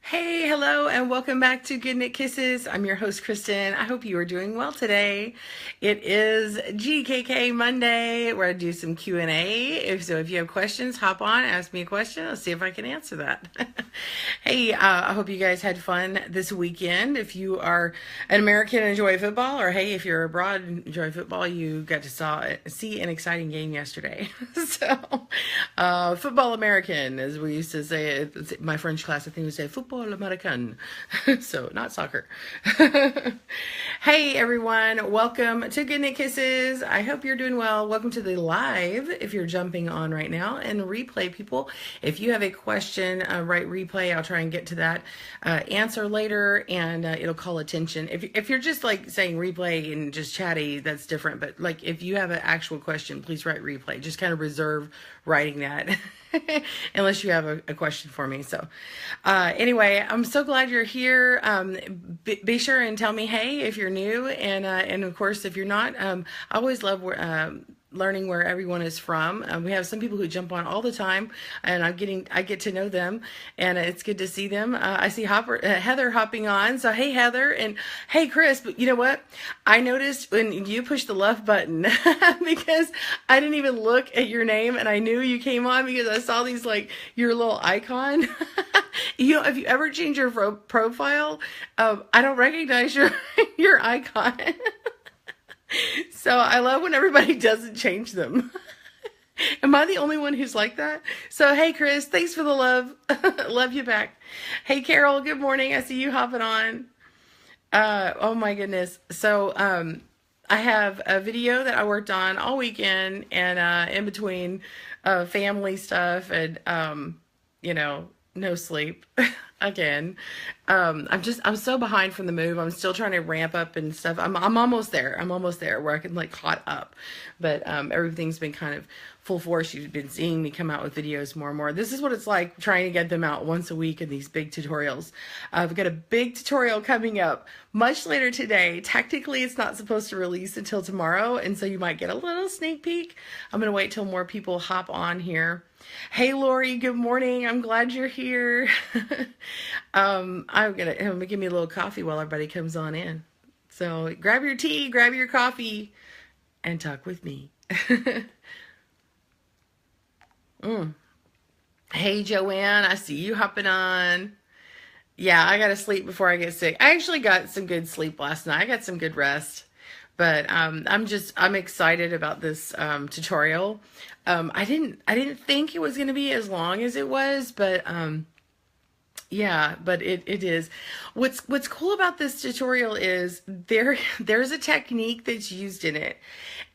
Hey, hello, and welcome back to Good Knit Kisses. I'm your host, Kristen. I hope you are doing well today. It is GKK Monday, where I do some Q&A. If you have questions, hop on, ask me a question. I'll see if I can answer that. Hey, I hope you guys had fun this weekend. If you are an American and enjoy football, or hey, if you're abroad and enjoy football, you got to see an exciting game yesterday. Football American, as we used to say it. My French class, I think we say football American. So not soccer. Hey everyone, welcome to Good Knit Kisses. I hope you're doing well. Welcome to the live if you're jumping on right now, and replay people. If you have a question, write replay. I'll try and get to that answer later, and it'll call attention. If you're just like saying replay and just chatty, that's different. But like if you have an actual question, please write replay. Just kind of reserve writing that. Unless you have a question for me. So anyway, I'm so glad you're here. Be sure and tell me hey if you're new, and of course if you're not. I always love learning where everyone is from. We have some people who jump on all the time, and I get to know them, and it's good to see them. I see Heather hopping on, so hey Heather, and hey Chris. But you know what? I noticed when you pushed the love button because I didn't even look at your name, and I knew you came on because I saw these like your little icon. If you ever change your profile, I don't recognize your icon. So I love when everybody doesn't change them. Am I the only one who's like that? So, hey, Chris, thanks for the love. Love you back. Hey, Carol, good morning. I see you hopping on. Oh, my goodness. So, I have a video that I worked on all weekend, and in between family stuff and, no sleep again. I'm so behind from the move. I'm still trying to ramp up and stuff. I'm almost there. I'm almost there where I can like caught up, but everything's been kind of full force. You've been seeing me come out with videos more and more. This is what it's like trying to get them out once a week in these big tutorials. I've got a big tutorial coming up much later today. Technically, it's not supposed to release until tomorrow, and so you might get a little sneak peek. I'm going to wait till more people hop on here. Hey Lori, good morning. I'm glad you're here. I'm gonna give me a little coffee while everybody comes on in. So grab your tea, grab your coffee, and talk with me. Hey Joanne, I see you hopping on. Yeah, I gotta sleep before I get sick. I actually got some good sleep last night. I got some good rest. But I'm excited about this tutorial. I didn't think it was going to be as long as it was, but yeah, but it is. What's cool about this tutorial is there's a technique that's used in it,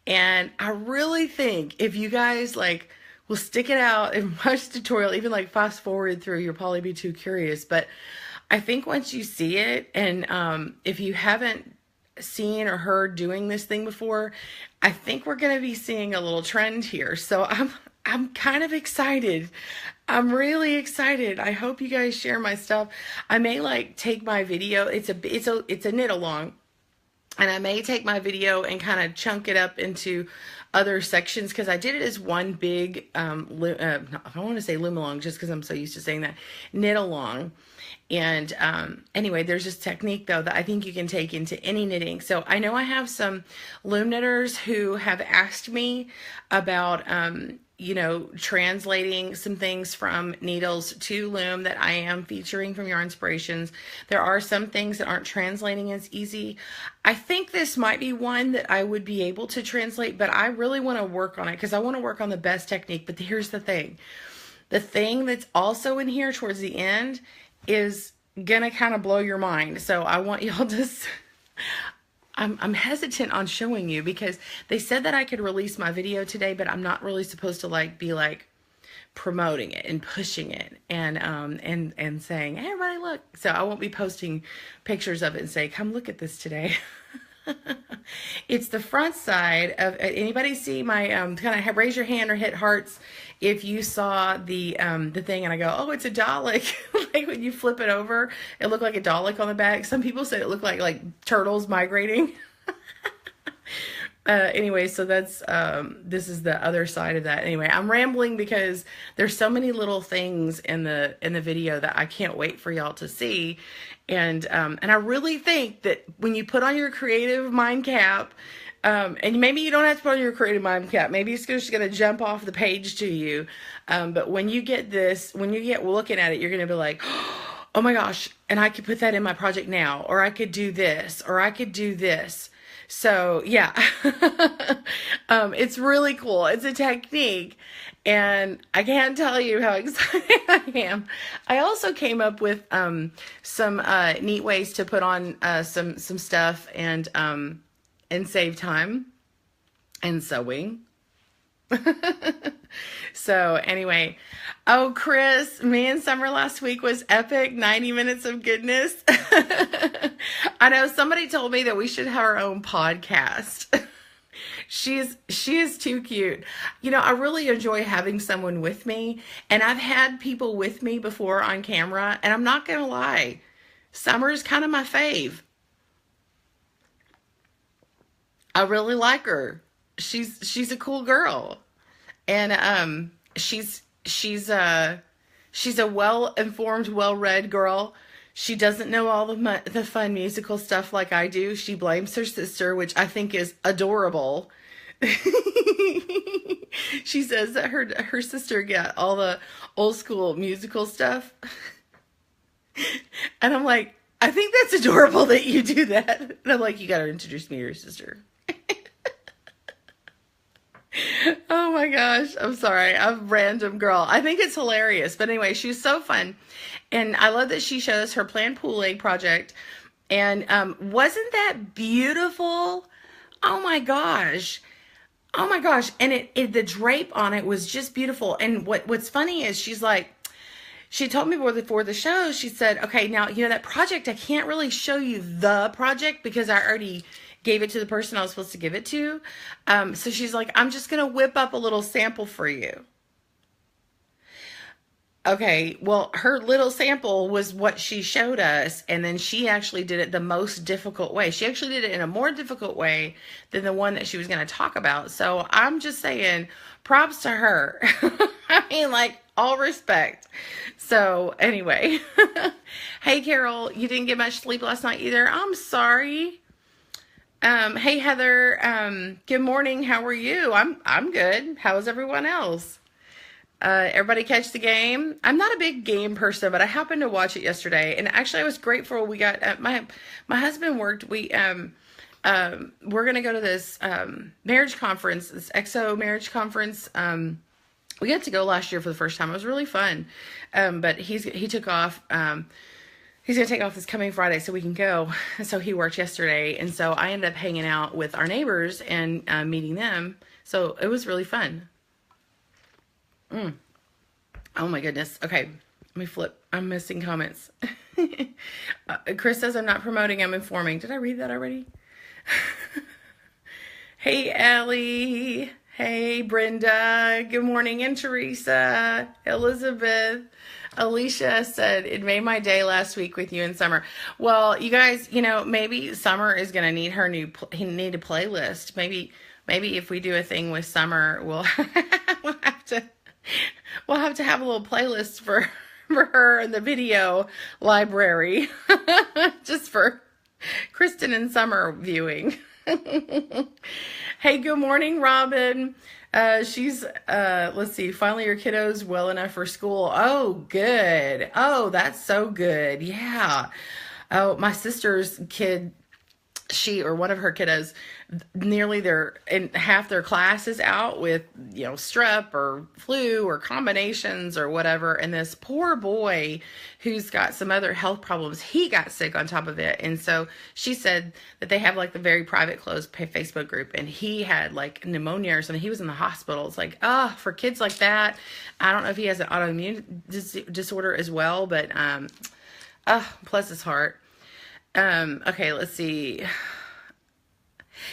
and I really think if you guys like will stick it out and watch the tutorial, even like fast forward through, you'll probably be too curious. But I think once you see it, and if you haven't seen or heard doing this thing before, I think we're going to be seeing a little trend here. So I'm kind of excited. I'm really excited. I hope you guys share my stuff. I may like take my video. It's a knit along, and I may take my video and kind of chunk it up into other sections, because I did it as one big I don't want to say loom along just because I'm so used to saying that, knit along. And anyway, there's this technique though that I think you can take into any knitting. So I know I have some loom knitters who have asked me about translating some things from needles to loom that I am featuring from Yarn Inspirations. There are some things that aren't translating as easy. I think this might be one that I would be able to translate, but I really want to work on it because I want to work on the best technique. But here's the thing. The thing that's also in here towards the end is gonna kind of blow your mind. So I want y'all to... I'm hesitant on showing you because they said that I could release my video today, but I'm not really supposed to be promoting it and pushing it and saying, hey, everybody look. So I won't be posting pictures of it and say, come look at this today. It's the front side of anybody see my kind of raise your hand or hit hearts if you saw the thing and I go, oh, it's a Dalek. Like when you flip it over, it looked like a Dalek on the back. Some people said it looked like turtles migrating. Anyway, so that's this is the other side of that. Anyway, I'm rambling because there's so many little things in the video that I can't wait for y'all to see. And I really think that when you put on your creative mind cap, and maybe you don't have to put on your creative mind cap, maybe it's just going to jump off the page to you. But when you get this, when you get looking at it, you're going to be like, oh my gosh, and I could put that in my project now, or I could do this, or I could do this. So yeah, it's really cool. It's a technique, and I can't tell you how excited I am. I also came up with some neat ways to put on some stuff and save time and sewing. So anyway, oh Chris, me and Summer last week was epic. 90 minutes of goodness. I know somebody told me that we should have our own podcast. She is too cute. You know, I really enjoy having someone with me, and I've had people with me before on camera, and I'm not gonna lie, Summer is kind of my fave. I really like her. She's a cool girl. And she's a well-informed, well-read girl. She doesn't know all the fun musical stuff like I do. She blames her sister, which I think is adorable. She says that her sister got all the old school musical stuff. And I'm like, I think that's adorable that you do that. And I'm like, you gotta introduce me to your sister. Oh my gosh, I'm sorry. I'm a random girl. I think it's hilarious. But anyway, she's so fun. And I love that she showed us her planned pool egg project. And wasn't that beautiful? Oh my gosh. Oh my gosh. And the drape on it was just beautiful. And what's funny is she's like, she told me before the show, she said, okay, now, you know, that project, I can't really show you the project because I already gave it to the person I was supposed to give it to. So she's like, I'm just going to whip up a little sample for you. Okay, well, her little sample was what she showed us, and then she actually did it the most difficult way. She actually did it in a more difficult way than the one that she was going to talk about. So I'm just saying, props to her. I mean, like, all respect. So anyway, hey, Carol, you didn't get much sleep last night either. I'm sorry. Hey Heather, good morning. How are you? I'm good. How is everyone else? Everybody catch the game? I'm not a big game person, but I happened to watch it yesterday, and actually I was grateful we got my husband worked. We're gonna go to this marriage conference, this EXO marriage conference. We got to go last year for the first time. It was really fun. But he took off. He's going to take off this coming Friday so we can go. And so he worked yesterday. And so I ended up hanging out with our neighbors and meeting them. So it was really fun. Oh my goodness. Okay. Let me flip. I'm missing comments. Chris says I'm not promoting, I'm informing. Did I read that already? Hey, Allie. Hey, Brenda. Good morning. And Teresa. Elizabeth. Alicia said, it made my day last week with you and Summer. Well, you guys, you know, maybe Summer is going to need her need a playlist. Maybe if we do a thing with Summer, we'll have to have a little playlist for her in the video library just for Kristen and Summer viewing. Hey, good morning, Robin. She's, let's see, finally your kiddo's well enough for school. Oh, good. Oh, that's so good. Yeah. Oh, my sister's kid, one of her kiddos, nearly half their class is out with, you know, strep or flu or combinations or whatever. And this poor boy who's got some other health problems, he got sick on top of it. And so she said that they have like the very private closed Facebook group, and he had like pneumonia or something. He was in the hospital. It's like, for kids like that, I don't know if he has an autoimmune disorder as well, but, bless his heart. Okay, let's see.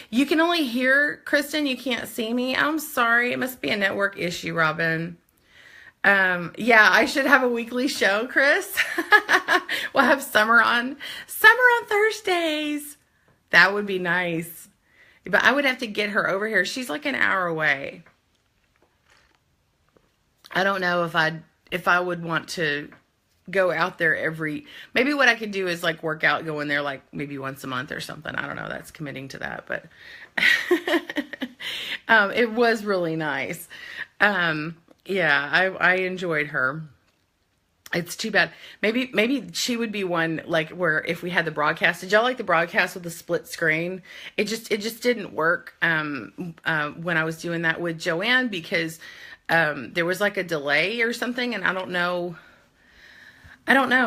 You can only hear Kristen. You can't see me. I'm sorry. It must be a network issue, Robin. Yeah, I should have a weekly show, Chris. We'll have Summer on Thursdays. That would be nice. But I would have to get her over here. She's like an hour away. I don't know if I would want to go out there maybe what I could do is like work out, go in there like maybe once a month or something. I don't know. That's committing to that, but it was really nice. Yeah, I enjoyed her. It's too bad. Maybe she would be one like where if we had the broadcast. Did y'all like the broadcast with the split screen? It just didn't work when I was doing that with Joanne because there was like a delay or something, and I don't know,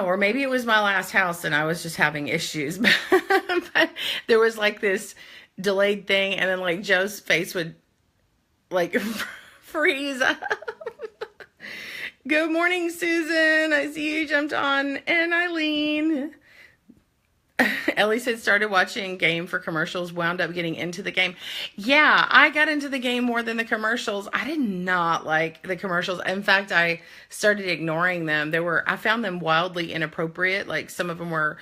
or maybe it was my last house and I was just having issues. But there was like this delayed thing, and then like Joe's face would like freeze up. Good morning, Susan. I see you jumped on. And Eileen. Ellie said started watching game for commercials, wound up getting into the game. Yeah, I got into the game more than the commercials. I did not like the commercials. In fact, I started ignoring them. I found them wildly inappropriate. Like some of them were,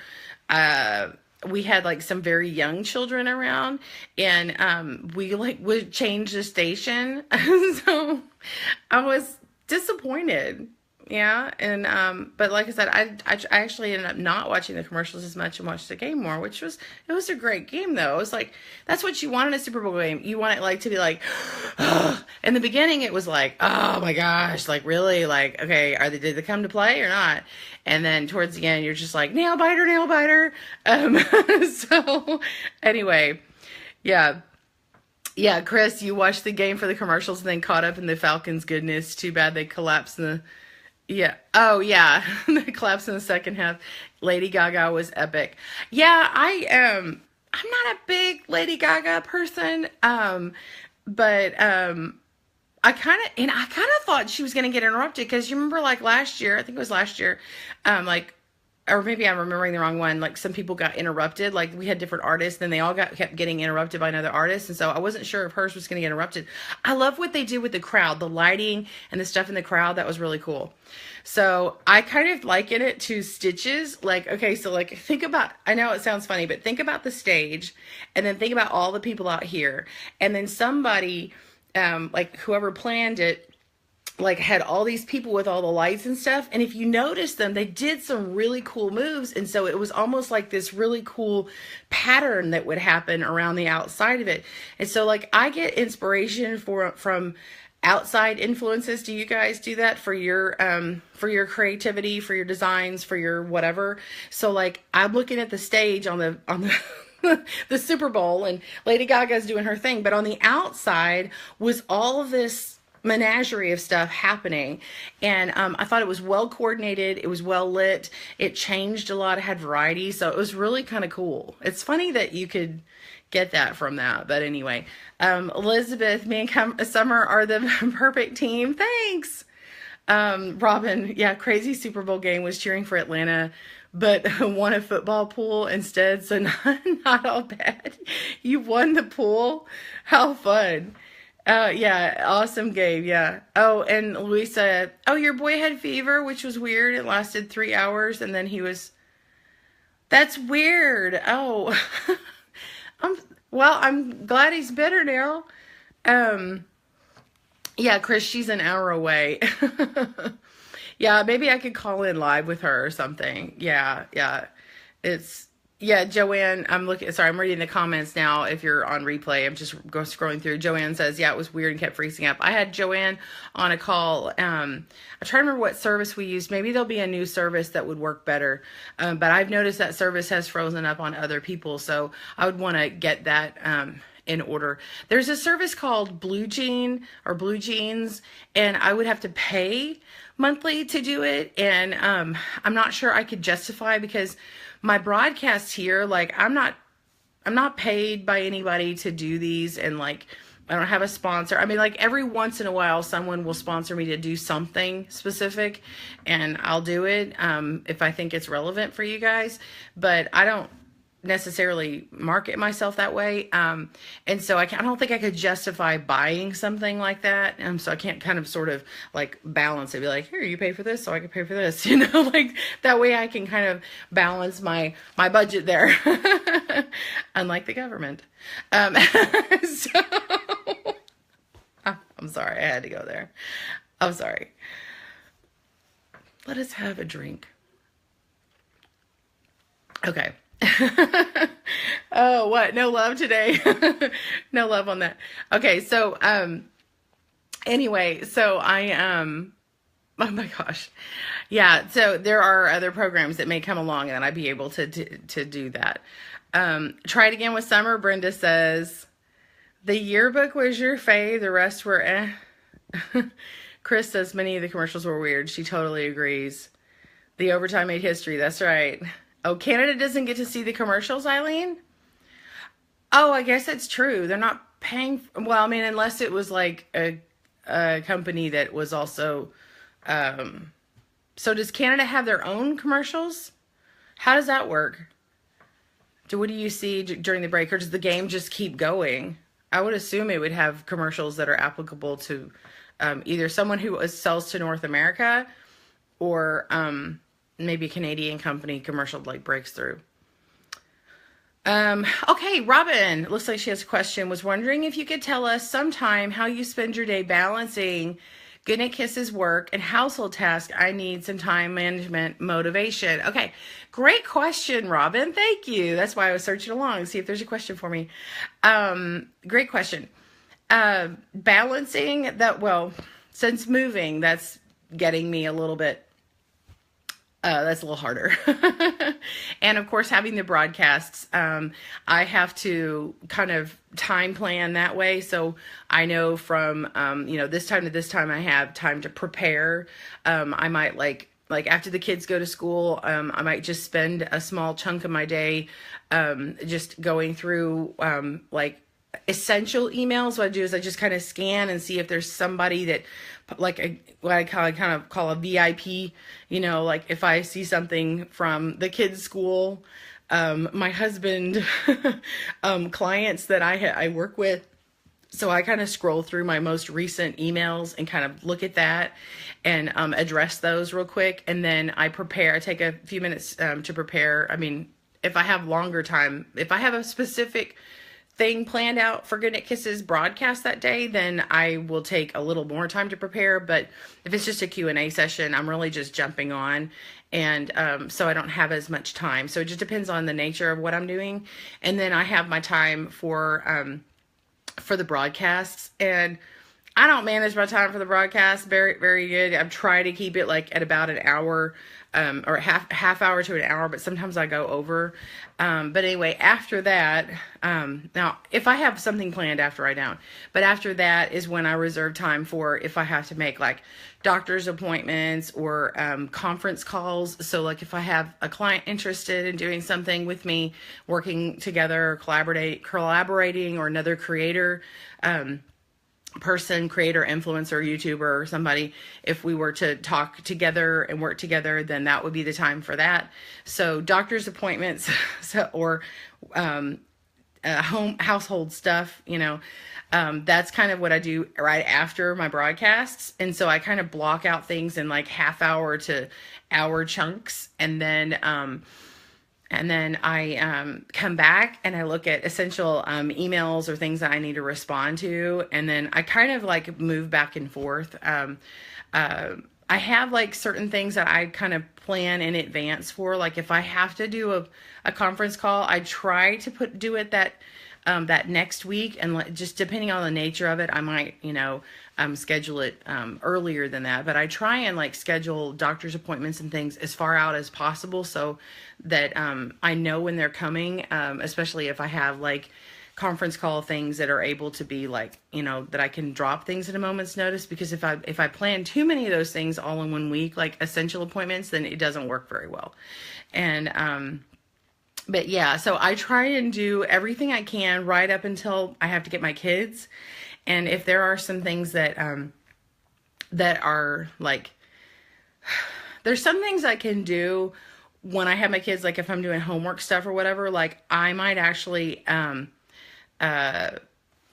we had like some very young children around, and we like would change the station. So I was disappointed. Yeah. And but like I said, I actually ended up not watching the commercials as much and watched the game more, it was a great game though. It was like, that's what you want in a Super Bowl game. You want it like to be like, in the beginning it was like, oh my gosh, like really, like, okay, did they come to play or not? And then towards the end you're just like, nail biter. So anyway, yeah. Yeah, Chris, you watched the game for the commercials and then caught up in the Falcons' goodness. Too bad they collapsed in the... Yeah. Oh, yeah. The collapse in the second half. Lady Gaga was epic. Yeah, I'm not a big Lady Gaga person. But I kind of thought she was going to get interrupted because you remember like last year, I think it was last year, like, or maybe I'm remembering the wrong one. Like some people got interrupted. Like we had different artists, then they all kept getting interrupted by another artist. And so I wasn't sure if hers was going to get interrupted. I love what they did with the crowd, the lighting and the stuff in the crowd. That was really cool. So I kind of liken it to Stitches. Like, okay, so like think about, I know it sounds funny, but think about the stage and then think about all the people out here. And then somebody, like whoever planned it, like had all these people with all the lights and stuff, and if you notice them, they did some really cool moves, and so it was almost like this really cool pattern that would happen around the outside of it. And so like I get inspiration from outside influences. Do you guys do that for your creativity, for your designs, for your whatever? So like I'm looking at the stage on the the Super Bowl, and Lady Gaga's doing her thing, but on the outside was all of this menagerie of stuff happening, and I thought it was well coordinated, it was well lit, it changed a lot, it had variety, so it was really kind of cool. It's funny that you could get that from that, but anyway, Elizabeth, me and Summer are the perfect team. Thanks. Robin, yeah, crazy Super Bowl game, was cheering for Atlanta but won a football pool instead, so not all bad. You won the pool? How fun. Yeah, awesome game, yeah. Oh, and Louisa, oh, your boy had fever, which was weird. It lasted 3 hours, and then that's weird. Oh, I'm glad he's better now. Yeah, Chris, she's an hour away. Yeah, maybe I could call in live with her or something. Yeah. Yeah, Joanne, I'm reading the comments now. If you're on replay, I'm just scrolling through. Joanne says, yeah, it was weird and kept freezing up. I had Joanne on a call. I'm trying to remember what service we used. Maybe there'll be a new service that would work better. But I've noticed that service has frozen up on other people. So I would want to get that in order. There's a service called Blue Jeans, and I would have to pay monthly to do it. And I'm not sure I could justify, because my broadcasts here, like I'm not paid by anybody to do these, and like I don't have a sponsor. I mean, like every once in a while someone will sponsor me to do something specific, and I'll do it if I think it's relevant for you guys, but I don't necessarily market myself that way. And so I don't think I could justify buying something like that. So I can't kind of sort of like balance it, be like, here, you pay for this, so I can pay for this, like that way I can kind of balance my budget there, unlike the government. So I'm sorry, I had to go there. I'm sorry. Let us have a drink. Okay. Oh, what? No love today? No love on that. Okay, so anyway, so oh my gosh. Yeah, so there are other programs that may come along and I'd be able to do that. Try it again with summer. Brenda says, the yearbook was your fave, the rest were eh. Chris says many of the commercials were weird. She totally agrees. The overtime made history. That's right. Oh, Canada doesn't get to see the commercials, Eileen? Oh, I guess it's true. They're not paying. Well, I mean, unless it was like a company that was also. So does Canada have their own commercials? How does that work? What do you see during the break, or does the game just keep going? I would assume it would have commercials that are applicable to either someone who sells to North America or maybe a Canadian company commercial like breaks through. Okay, Robin, looks like she has a question. Was wondering if you could tell us sometime how you spend your day balancing Goodnight Kisses work and household tasks. I need some time management motivation. Okay, great question, Robin. Thank you. That's why I was searching along to see if there's a question for me. Great question. Balancing that, well, since moving, that's getting me a little bit, that's a little harder. And of course, having the broadcasts, I have to kind of time plan that way. So I know from, this time to this time, I have time to prepare. I might like after the kids go to school, I might just spend a small chunk of my day, just going through, essential emails. What I do is I just kind of scan and see if there's somebody that what I kind of call a VIP, like if I see something from the kids' school, my husband, clients that I work with. So I kind of scroll through my most recent emails and kind of look at that and address those real quick. And then I take a few minutes to prepare. I mean, if I have longer time, if I have a specific thing planned out for Goodnight Kisses broadcast that day, then I will take a little more time to prepare. But if it's just a Q&A session, I'm really just jumping on. And so I don't have as much time. So it just depends on the nature of what I'm doing. And then I have my time for the broadcasts. And I don't manage my time for the broadcast very, very good. I'm trying to keep it like at about an hour, or half hour to an hour, but sometimes I go over. But anyway, after that, now if I have something planned after, I don't, but after that is when I reserve time for, if I have to make like doctor's appointments or, conference calls. So like if I have a client interested in doing something with me, working together, collaborating, or another creator, creator, influencer, YouTuber, or somebody, if we were to talk together and work together, then that would be the time for that. So doctor's appointments, or household stuff, that's kind of what I do right after my broadcasts. And so I kind of block out things in like half hour to hour chunks. And then I come back and I look at essential emails or things that I need to respond to. And then I kind of like move back and forth. I have like certain things that I kind of plan in advance for. Like if I have to do a conference call, I try to do it that next week. And just depending on the nature of it, I might, schedule it earlier than that. But I try and like schedule doctor's appointments and things as far out as possible so that I know when they're coming, especially if I have like conference call things that are able to be like, that I can drop things at a moment's notice. Because if I plan too many of those things all in one week, like essential appointments, then it doesn't work very well. And but yeah, so I try and do everything I can right up until I have to get my kids. And if there are some things that are like, there's some things I can do when I have my kids, like if I'm doing homework stuff or whatever, like I might actually, uh,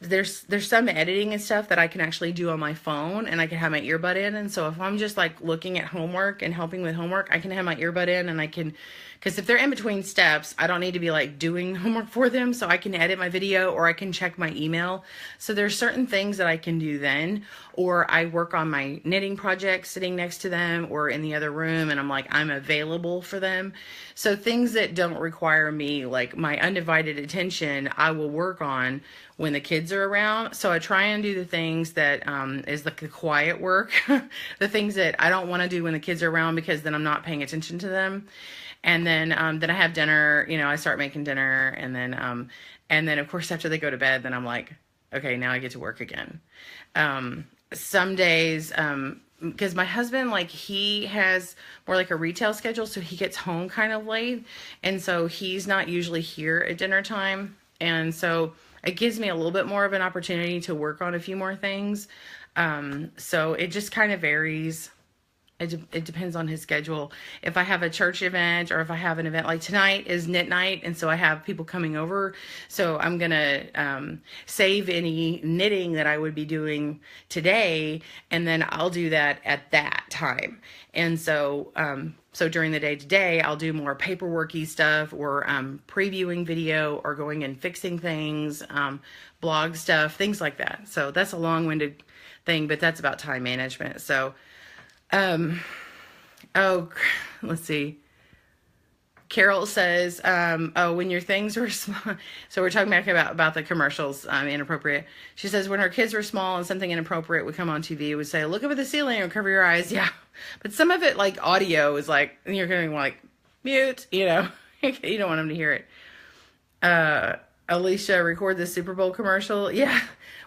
there's some editing and stuff that I can actually do on my phone, and I can have my earbud in. And so if I'm just like looking at homework and helping with homework, I can have my earbud in, and I can, because if they're in between steps, I don't need to be like doing homework for them. So I can edit my video, or I can check my email. So there's certain things that I can do then, or I work on my knitting project sitting next to them or in the other room, and I'm like, I'm available for them. So things that don't require me, like my undivided attention, I will work on when the kids are around. So I try and do the things that is like the quiet work, the things that I don't want to do when the kids are around, because then I'm not paying attention to them. And then I have dinner, you know, I start making dinner, and then of course after they go to bed, then I'm like, okay, now I get to work again. Some days, because my husband, like, he has more like a retail schedule, so he gets home kind of late, and so he's not usually here at dinner time, and so it gives me a little bit more of an opportunity to work on a few more things. So it just kind of varies. It depends on his schedule. If I have a church event, or if I have an event like tonight is knit night, and so I have people coming over, so I'm gonna save any knitting that I would be doing today, and then I'll do that at that time. And so so during the day today, I'll do more paperworky stuff, or previewing video, or going and fixing things, blog stuff, things like that. So that's a long-winded thing, but that's about time management. So oh, let's see. Carol says, oh, when your things were small. So we're talking back about the commercials, inappropriate. She says, when her kids were small and something inappropriate would come on TV, it would say, look up at the ceiling or cover your eyes. Yeah. But some of it, like audio, is like, you're going like, mute, you know, you don't want them to hear it. Alicia, record the Super Bowl commercial. Yeah.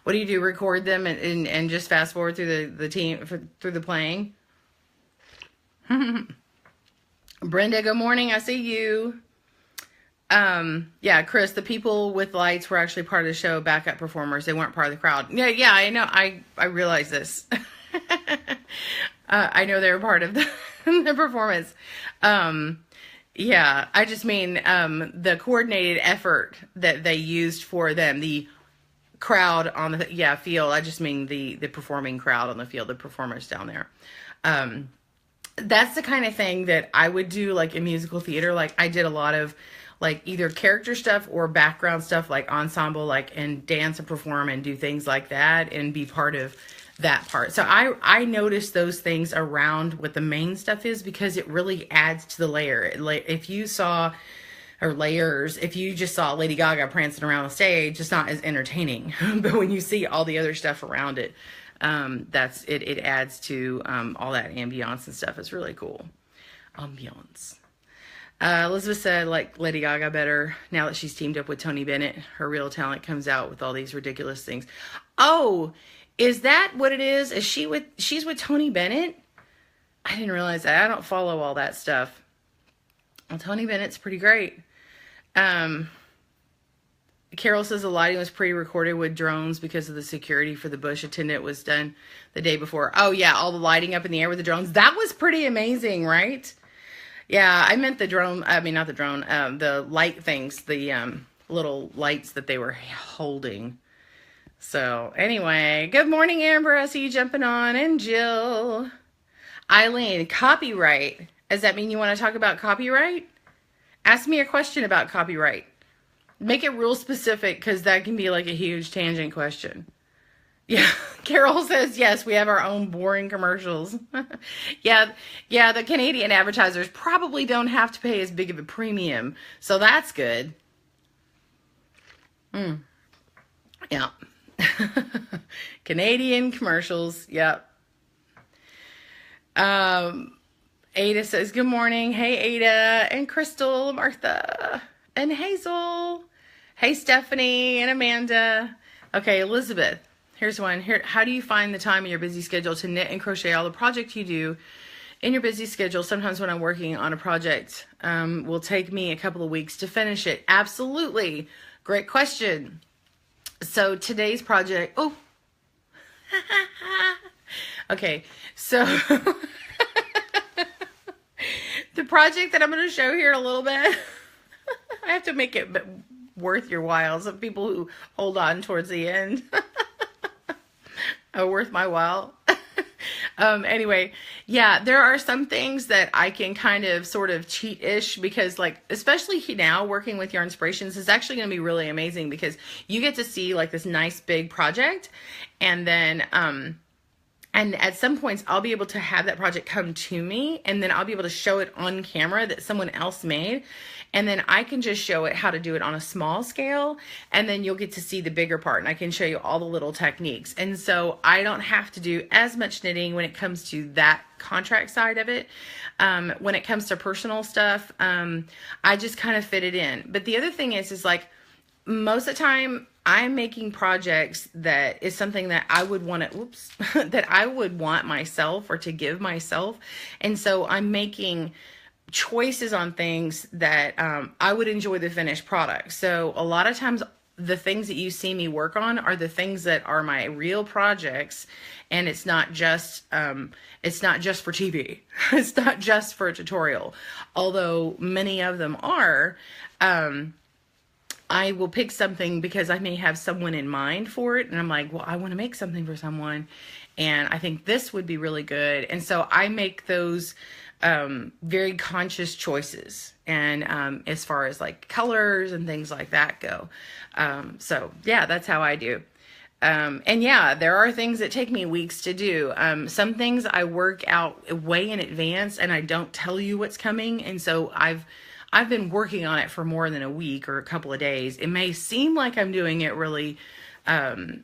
What do? Record them and just fast forward through through the playing? Brenda, good morning. I see you. Yeah, Chris, the people with lights were actually part of the show, backup performers. They weren't part of the crowd. Yeah, I know. I realize this. I know they were part of the performance. Yeah, I just mean the coordinated effort that they used for them, the crowd on the field. I just mean the performing crowd on the field, the performers down there. That's the kind of thing that I would do, like in musical theater. Like I did a lot of like either character stuff or background stuff, like ensemble, like, and dance and perform and do things like that and be part of that part. So I noticed those things around what the main stuff is, because it really adds to the layer. If you saw, or layers, if you just saw Lady Gaga prancing around the stage, it's not as entertaining. But when you see all the other stuff around it, that's it. It adds to all that ambiance and stuff. It's really cool. Ambiance. Elizabeth said, like Lady Gaga better now that she's teamed up with Tony Bennett. Her real talent comes out with all these ridiculous things. Oh, is that what it is? She's with Tony Bennett? I didn't realize that. I don't follow all that stuff. Well, Tony Bennett's pretty great. Carol says the lighting was pre-recorded with drones because of the security for the Bush attendant was done the day before. Oh yeah, all the lighting up in the air with the drones. That was pretty amazing, right? Yeah, I meant the drone. I mean, not the drone. The light things, the little lights that they were holding. So anyway, good morning, Amber. I see you jumping on, and Jill. Eileen, copyright. Does that mean you want to talk about copyright? Ask me a question about copyright. Make it real specific, because that can be like a huge tangent question. Yeah, Carol says, yes, we have our own boring commercials. Yeah, the Canadian advertisers probably don't have to pay as big of a premium, so that's good. Yeah. Canadian commercials, yep. Ada says, good morning. Hey, Ada, and Crystal, Martha, and Hazel. Hey, Stephanie and Amanda. Okay, Elizabeth, here's one. How do you find the time in your busy schedule to knit and crochet all the projects you do in your busy schedule? Sometimes when I'm working on a project, will take me a couple of weeks to finish it. Absolutely. Great question. So today's project, okay, so The project that I'm going to show here in a little bit, I have to make it worth your while. Some people who hold on towards the end. Worth my while. Anyway, yeah, there are some things that I can kind of sort of cheat-ish because, like, especially now working with Yarn Inspirations is actually going to be really amazing because you get to see like this nice big project, and then and at some points I'll be able to have that project come to me, and then I'll be able to show it on camera that someone else made. And then I can just show it how to do it on a small scale, and then you'll get to see the bigger part, and I can show you all the little techniques. And so I don't have to do as much knitting when it comes to that contract side of it. When it comes to personal stuff, I just kind of fit it in. But the other thing is like most of the time I'm making projects that is something that I would want to, that I would want myself or to give myself. And so I'm making choices on things that I would enjoy the finished product. So a lot of times the things that you see me work on are the things that are my real projects, and it's not just for TV. It's not just for a tutorial, although many of them are. I will pick something because I may have someone in mind for it, and I'm like, well, I want to make something for someone, and I think this would be really good. And so I make those very conscious choices, and as far as like colors and things like that go. So yeah, that's how I do. And yeah, there are things that take me weeks to do. Some things I work out way in advance and I don't tell you what's coming. And so I've been working on it for more than a week or a couple of days. It may seem like I'm doing it really over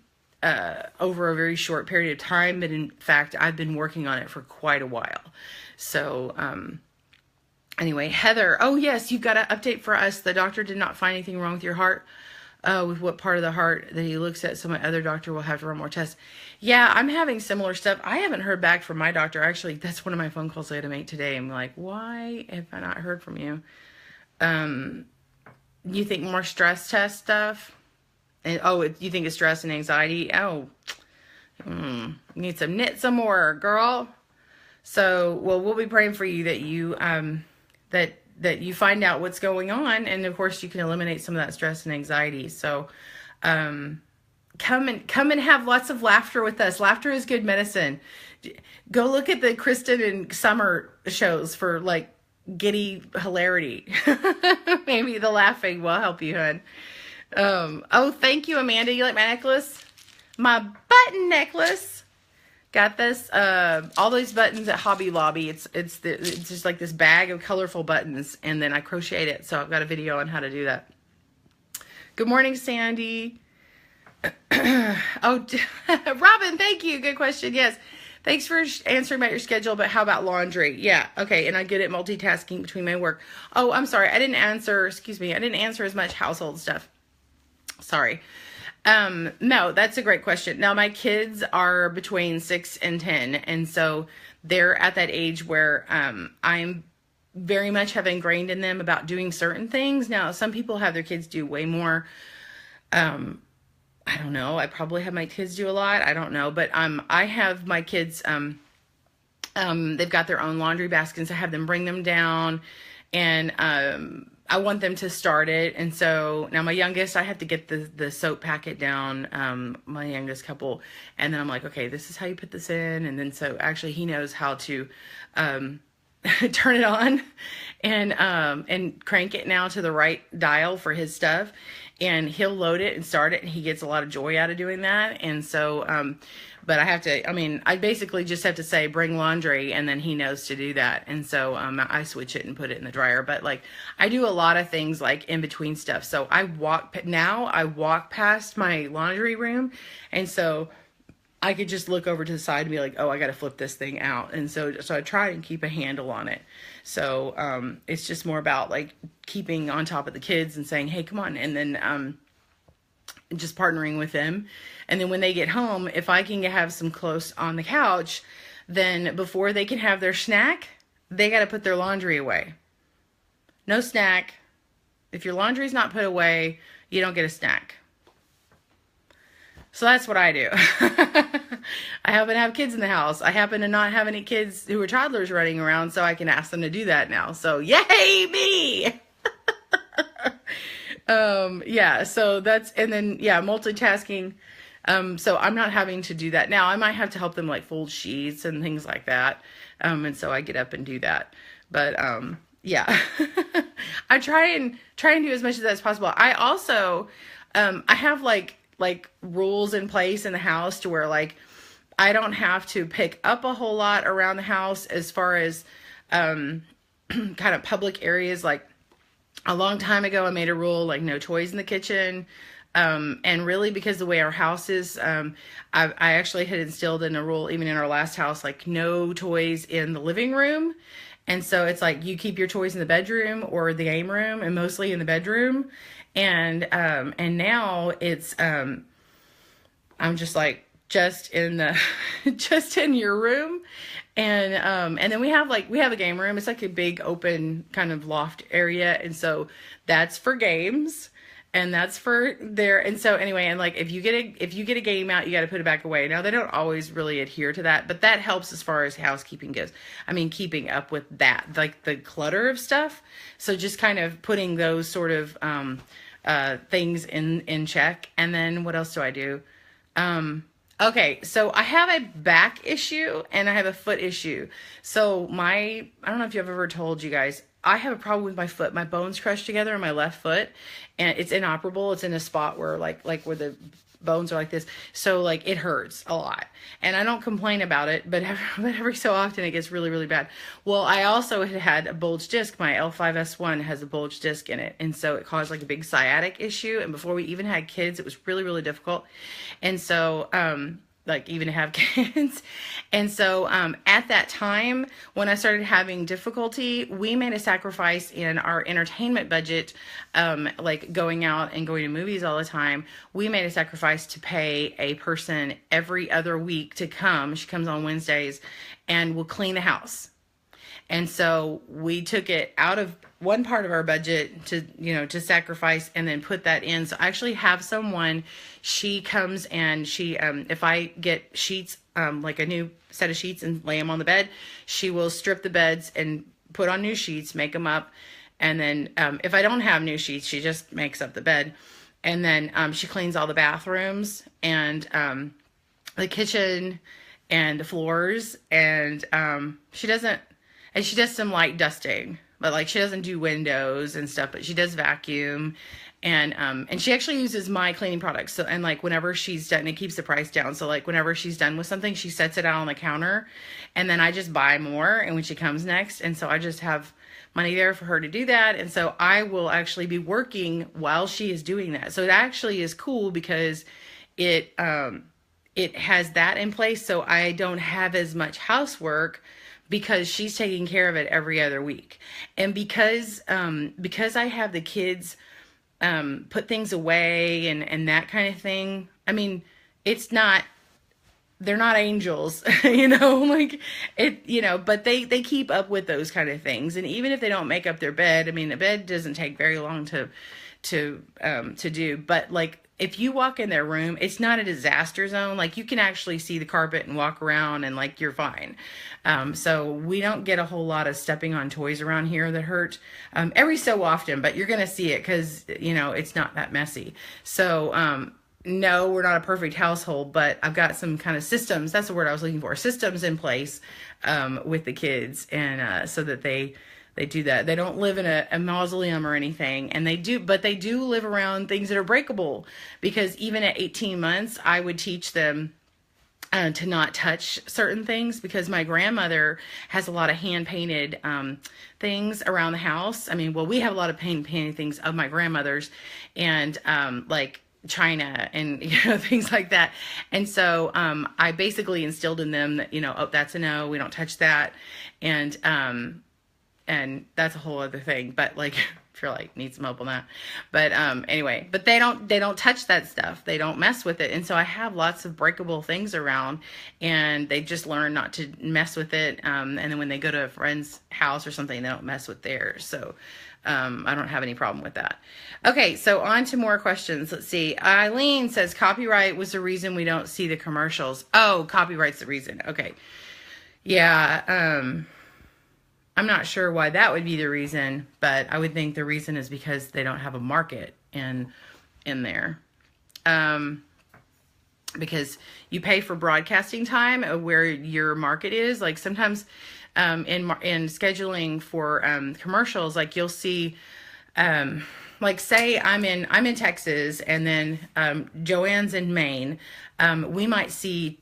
a very short period of time, but in fact, I've been working on it for quite a while. So, anyway, Heather, oh yes, you've got an update for us. The doctor did not find anything wrong with your heart, with what part of the heart that he looks at. So my other doctor will have to run more tests. Yeah, I'm having similar stuff. I haven't heard back from my doctor. Actually, that's one of my phone calls I had to make today. I'm like, why have I not heard from you? You think more stress test stuff? And you think it's stress and anxiety? Oh, you need some knit some more, girl. So, well, we'll be praying for you that you that you find out what's going on, and of course you can eliminate some of that stress and anxiety. So, come and have lots of laughter with us. Laughter is good medicine. Go look at the Kristen and Summer shows for like giddy hilarity. Maybe the laughing will help you, hon. Oh, thank you, Amanda. You like my necklace? My button necklace. Got this, all those buttons at Hobby Lobby. It's just like this bag of colorful buttons, and then I crocheted it. So I've got a video on how to do that. Good morning, Sandy. Oh, Robin, thank you. Good question. Yes. Thanks for answering about your schedule, but how about laundry? Yeah. Okay. And I'm good at multitasking between my work. Oh, I'm sorry. I didn't answer as much household stuff. Sorry. No, that's a great question. Now, my kids are between 6 and 10, and so they're at that age where I'm very much have ingrained in them about doing certain things. Now, some people have their kids do way more. I don't know. I probably have my kids do a lot. I don't know, but I have my kids. They've got their own laundry baskets. I have them bring them down, and I want them to start it. And so now my youngest, I have to get the soap packet down, my youngest couple. And then I'm like, okay, this is how you put this in. And then so actually he knows how to turn it on and crank it now to the right dial for his stuff. And he'll load it and start it. And he gets a lot of joy out of doing that. And so, but I basically just have to say, bring laundry, and then he knows to do that. And so I switch it and put it in the dryer. But like, I do a lot of things like in between stuff. So I walk past my laundry room. And so I could just look over to the side and be like, oh, I got to flip this thing out. And so I try and keep a handle on it. So it's just more about like keeping on top of the kids and saying, hey, come on. And then just partnering with them. And then when they get home, if I can have some clothes on the couch, then before they can have their snack, they got to put their laundry away. No snack. If your laundry's not put away, you don't get a snack. So that's what I do. I happen to have kids in the house. I happen to not have any kids who are toddlers running around, so I can ask them to do that now. So yay me! Yeah, so that's, and then, yeah, multitasking. So I'm not having to do that now. I might have to help them like fold sheets and things like that. And so I get up and do that. But, yeah, I try and do as much of that as possible. I also, I have like rules in place in the house to where like I don't have to pick up a whole lot around the house as far as kind of public areas. Like a long time ago, I made a rule like no toys in the kitchen. And really because the way our house is, I actually had instilled in a rule even in our last house, like no toys in the living room. And so it's like you keep your toys in the bedroom or the game room, and mostly in the bedroom. And now it's I'm just like just in the just in your room. And then we have a game room. It's like a big open kind of loft area, and so that's for games. And that's for there. And so anyway, and like if you get a game out, you got to put it back away. Now they don't always really adhere to that, but that helps as far as housekeeping goes. I mean, keeping up with that, like the clutter of stuff. So just kind of putting those sort of things in check. And then what else do I do? Okay, so I have a back issue and I have a foot issue. So I don't know if I've ever told you guys, I have a problem with my foot. My bones crushed together in my left foot, and it's inoperable. It's in a spot where like where the bones are like this. So like it hurts a lot, and I don't complain about it, but every so often it gets really, really bad. Well, I also had a bulged disc. My L5S1 has a bulged disc in it, and so it caused like a big sciatic issue. And before we even had kids, it was really, really difficult. And so like even to have kids. And so at that time, when I started having difficulty, we made a sacrifice in our entertainment budget, like going out and going to movies all the time. We made a sacrifice to pay a person every other week to come. She comes on Wednesdays and will clean the house. And so we took it out of one part of our budget to sacrifice and then put that in. So I actually have someone, she comes and she, if I get sheets, like a new set of sheets and lay them on the bed, she will strip the beds and put on new sheets, make them up. And then, if I don't have new sheets, she just makes up the bed. And then, she cleans all the bathrooms and, the kitchen and the floors. And, she does some light dusting, but like she doesn't do windows and stuff, but she does vacuum. And she actually uses my cleaning products. So, and like whenever she's done, it keeps the price down. So like whenever she's done with something, she sets it out on the counter and then I just buy more. And when she comes next, and so I just have money there for her to do that. And so I will actually be working while she is doing that. So it actually is cool because it has that in place. So I don't have as much housework because she's taking care of it every other week. And because I have the kids put things away and that kind of thing. I mean, they're not angels, like it, but they keep up with those kind of things. And even if they don't make up their bed, I mean, a bed doesn't take very long to do, but like, if you walk in their room, it's not a disaster zone. Like you can actually see the carpet and walk around and like you're fine. So we don't get a whole lot of stepping on toys around here that hurt every so often, but you're going to see it because, it's not that messy. So no, we're not a perfect household, but I've got some kind of systems. That's the word I was looking for. Systems in place with the kids, and so that they do that. They don't live in a mausoleum or anything, and they do live around things that are breakable, because even at 18 months, I would teach them to not touch certain things, because my grandmother has a lot of hand-painted things around the house. I mean, well, we have a lot of painted things of my grandmother's, and like China and things like that. And so I basically instilled in them that oh, that's a no, we don't touch that, and that's a whole other thing. But like if you're like, need some help on that. But anyway, but they don't touch that stuff. They don't mess with it. And so I have lots of breakable things around, and they just learn not to mess with it. And then when they go to a friend's house or something, they don't mess with theirs. So I don't have any problem with that. Okay, so on to more questions. Let's see. Eileen says copyright was the reason we don't see the commercials. Oh, copyright's the reason. Okay. Yeah, I'm not sure why that would be the reason, but I would think the reason is because they don't have a market in there. Because you pay for broadcasting time where your market is. Like sometimes in scheduling for commercials, like you'll see, like say I'm in Texas, and then Joanne's in Maine. We might see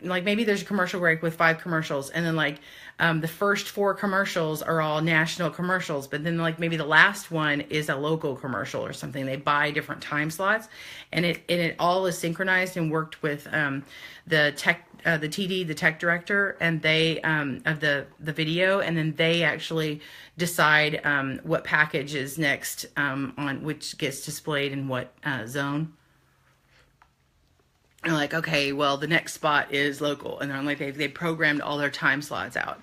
like maybe there's a commercial break with 5 commercials, and then like the first 4 commercials are all national commercials, but then like maybe the last one is a local commercial or something. They buy different time slots, and it all is synchronized and worked with the TD, the tech director, and they of the video, and then they actually decide what package is next on which gets displayed in what zone. And like, okay, well, the next spot is local, and they're like they programmed all their time slots out.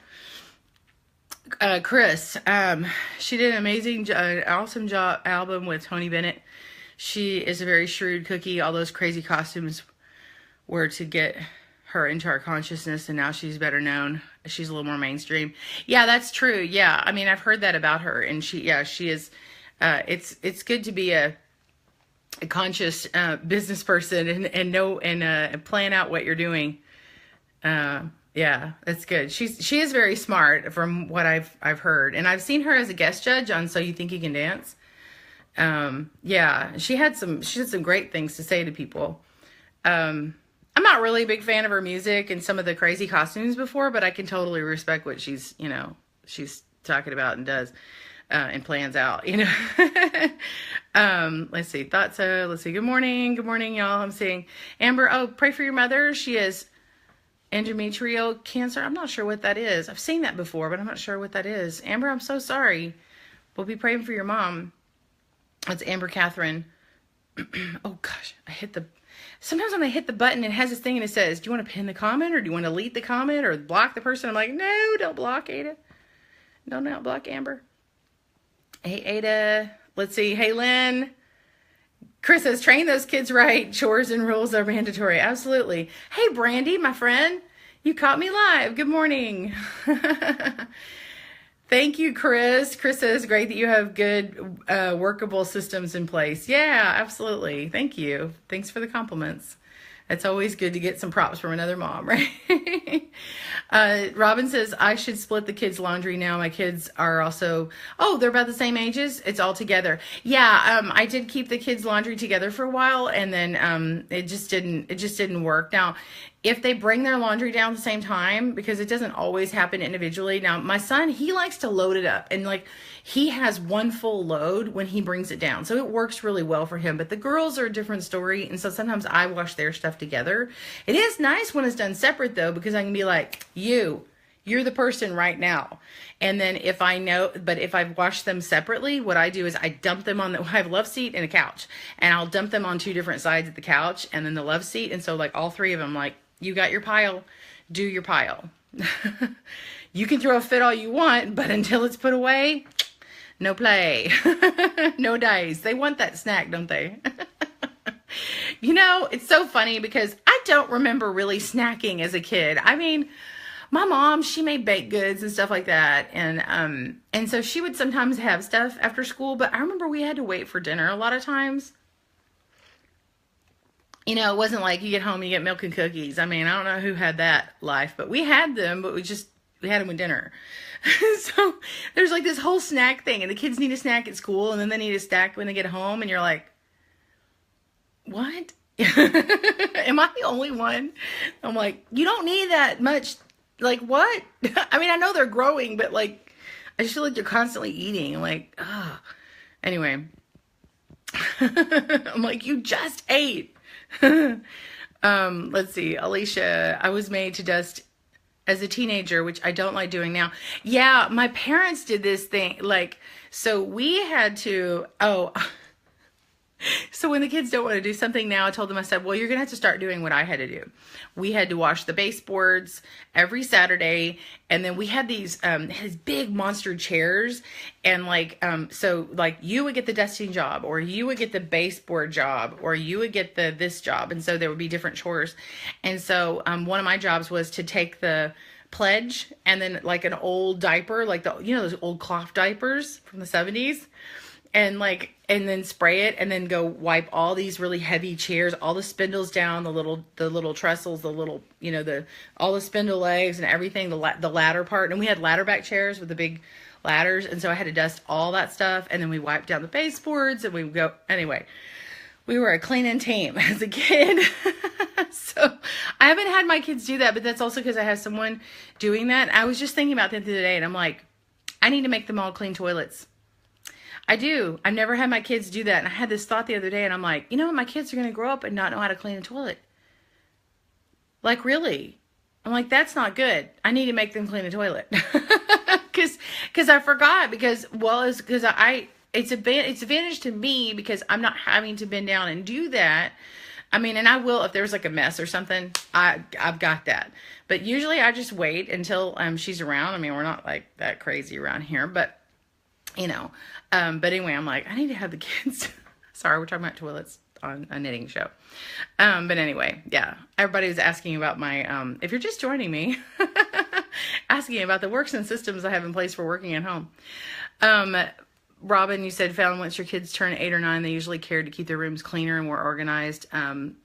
Chris, she did an amazing, awesome job album with Tony Bennett. She is a very shrewd cookie. All those crazy costumes were to get her into our consciousness, and now she's better known. She's a little more mainstream. Yeah, that's true. Yeah, I mean, I've heard that about her, and she is. It's good to be a conscious business person and know and plan out what you're doing. Yeah, that's good. She is very smart from what I've heard, and I've seen her as a guest judge on So You Think You Can Dance. Yeah, she had some great things to say to people. I'm not really a big fan of her music and some of the crazy costumes before, but I can totally respect what she's talking about and does. And plans out, let's see, thoughts. Let's see. Good morning, y'all. I'm seeing Amber. Oh, pray for your mother. She has endometrial cancer. I'm not sure what that is. I've seen that before, but I'm not sure what that is. Amber, I'm so sorry. We'll be praying for your mom. That's Amber Catherine. Oh gosh, sometimes when I hit the button, it has this thing and it says, do you want to pin the comment, or do you want to delete the comment, or block the person? I'm like, no, don't block Ada. Don't block Amber. Hey, Ada. Let's see. Hey, Lynn. Chris says, train those kids right. Chores and rules are mandatory. Absolutely. Hey, Brandy, my friend. You caught me live. Good morning. Thank you, Chris. Chris says, great that you have good workable systems in place. Yeah, absolutely. Thank you. Thanks for the compliments. It's always good to get some props from another mom, right? Robin says, I should split the kids' laundry now. My kids are also, they're about the same ages. It's all together. Yeah, I did keep the kids' laundry together for a while, and then it just didn't work. Now, if they bring their laundry down at the same time, because it doesn't always happen individually. Now, my son, he likes to load it up, and like he has one full load when he brings it down. So it works really well for him. But the girls are a different story, and so sometimes I wash their stuff together. It is nice when it's done separate though, because I can be like, you're the person right now. And then if I've washed them separately, what I do is I dump them I have a love seat and a couch, and I'll dump them on 2 different sides of the couch and then the love seat. And so like all 3 of them, like, you got your pile, do your pile. You can throw a fit all you want, but until it's put away, no play. No dice. They want that snack, don't they? It's so funny because I don't remember really snacking as a kid. I mean, my mom, she made baked goods and stuff like that. And so she would sometimes have stuff after school, but I remember we had to wait for dinner a lot of times. It wasn't like you get home and you get milk and cookies. I mean, I don't know who had that life, but we had them, but we had them with dinner. So there's like this whole snack thing, and the kids need a snack at school, and then they need a snack when they get home, and you're like, what? Am I the only one? I'm like, you don't need that much. Like, what? I mean, I know they're growing, but like, I just feel like they're constantly eating. I'm like, anyway. I'm like, you just ate. Let's see. Alicia, I was made to dust as a teenager, which I don't like doing now. Yeah, my parents did this thing. Like, So we had to, oh, so when the kids don't want to do something now, I told them, I said, well, you're going to have to start doing what I had to do. We had to wash the baseboards every Saturday. And then we had these big monster chairs. And so you would get the dusting job, or you would get the baseboard job, or you would get this job. And so there would be different chores. And so one of my jobs was to take the pledge and then like an old diaper, like those old cloth diapers from the 70s. And then spray it, and then go wipe all these really heavy chairs, all the spindles down, the little trestles, all the spindle legs and everything, the ladder part. And we had ladder back chairs with the big ladders. And so I had to dust all that stuff. And then we wiped down the baseboards, and we would go, anyway, we were a cleaning team as a kid. So I haven't had my kids do that, but that's also because I have someone doing that. I was just thinking about that the other day, and I'm like, I need to make them all clean toilets. I do. I've never had my kids do that. And I had this thought the other day, and I'm like, my kids are going to grow up and not know how to clean a toilet. Like, really? I'm like, that's not good. I need to make them clean a toilet. Because I forgot, it's advantage to me because I'm not having to bend down and do that. I mean, and I will, if there's like a mess or something, I've got that. But usually I just wait until she's around. I mean, we're not like that crazy around here, but but anyway, I'm like, I need to have the kids. Sorry, we're talking about toilets on a knitting show. But anyway, yeah, everybody was asking about my, if you're just joining me, asking about the works and systems I have in place for working at home. Robin, you said, found once your kids turn 8 or 9, they usually care to keep their rooms cleaner and more organized.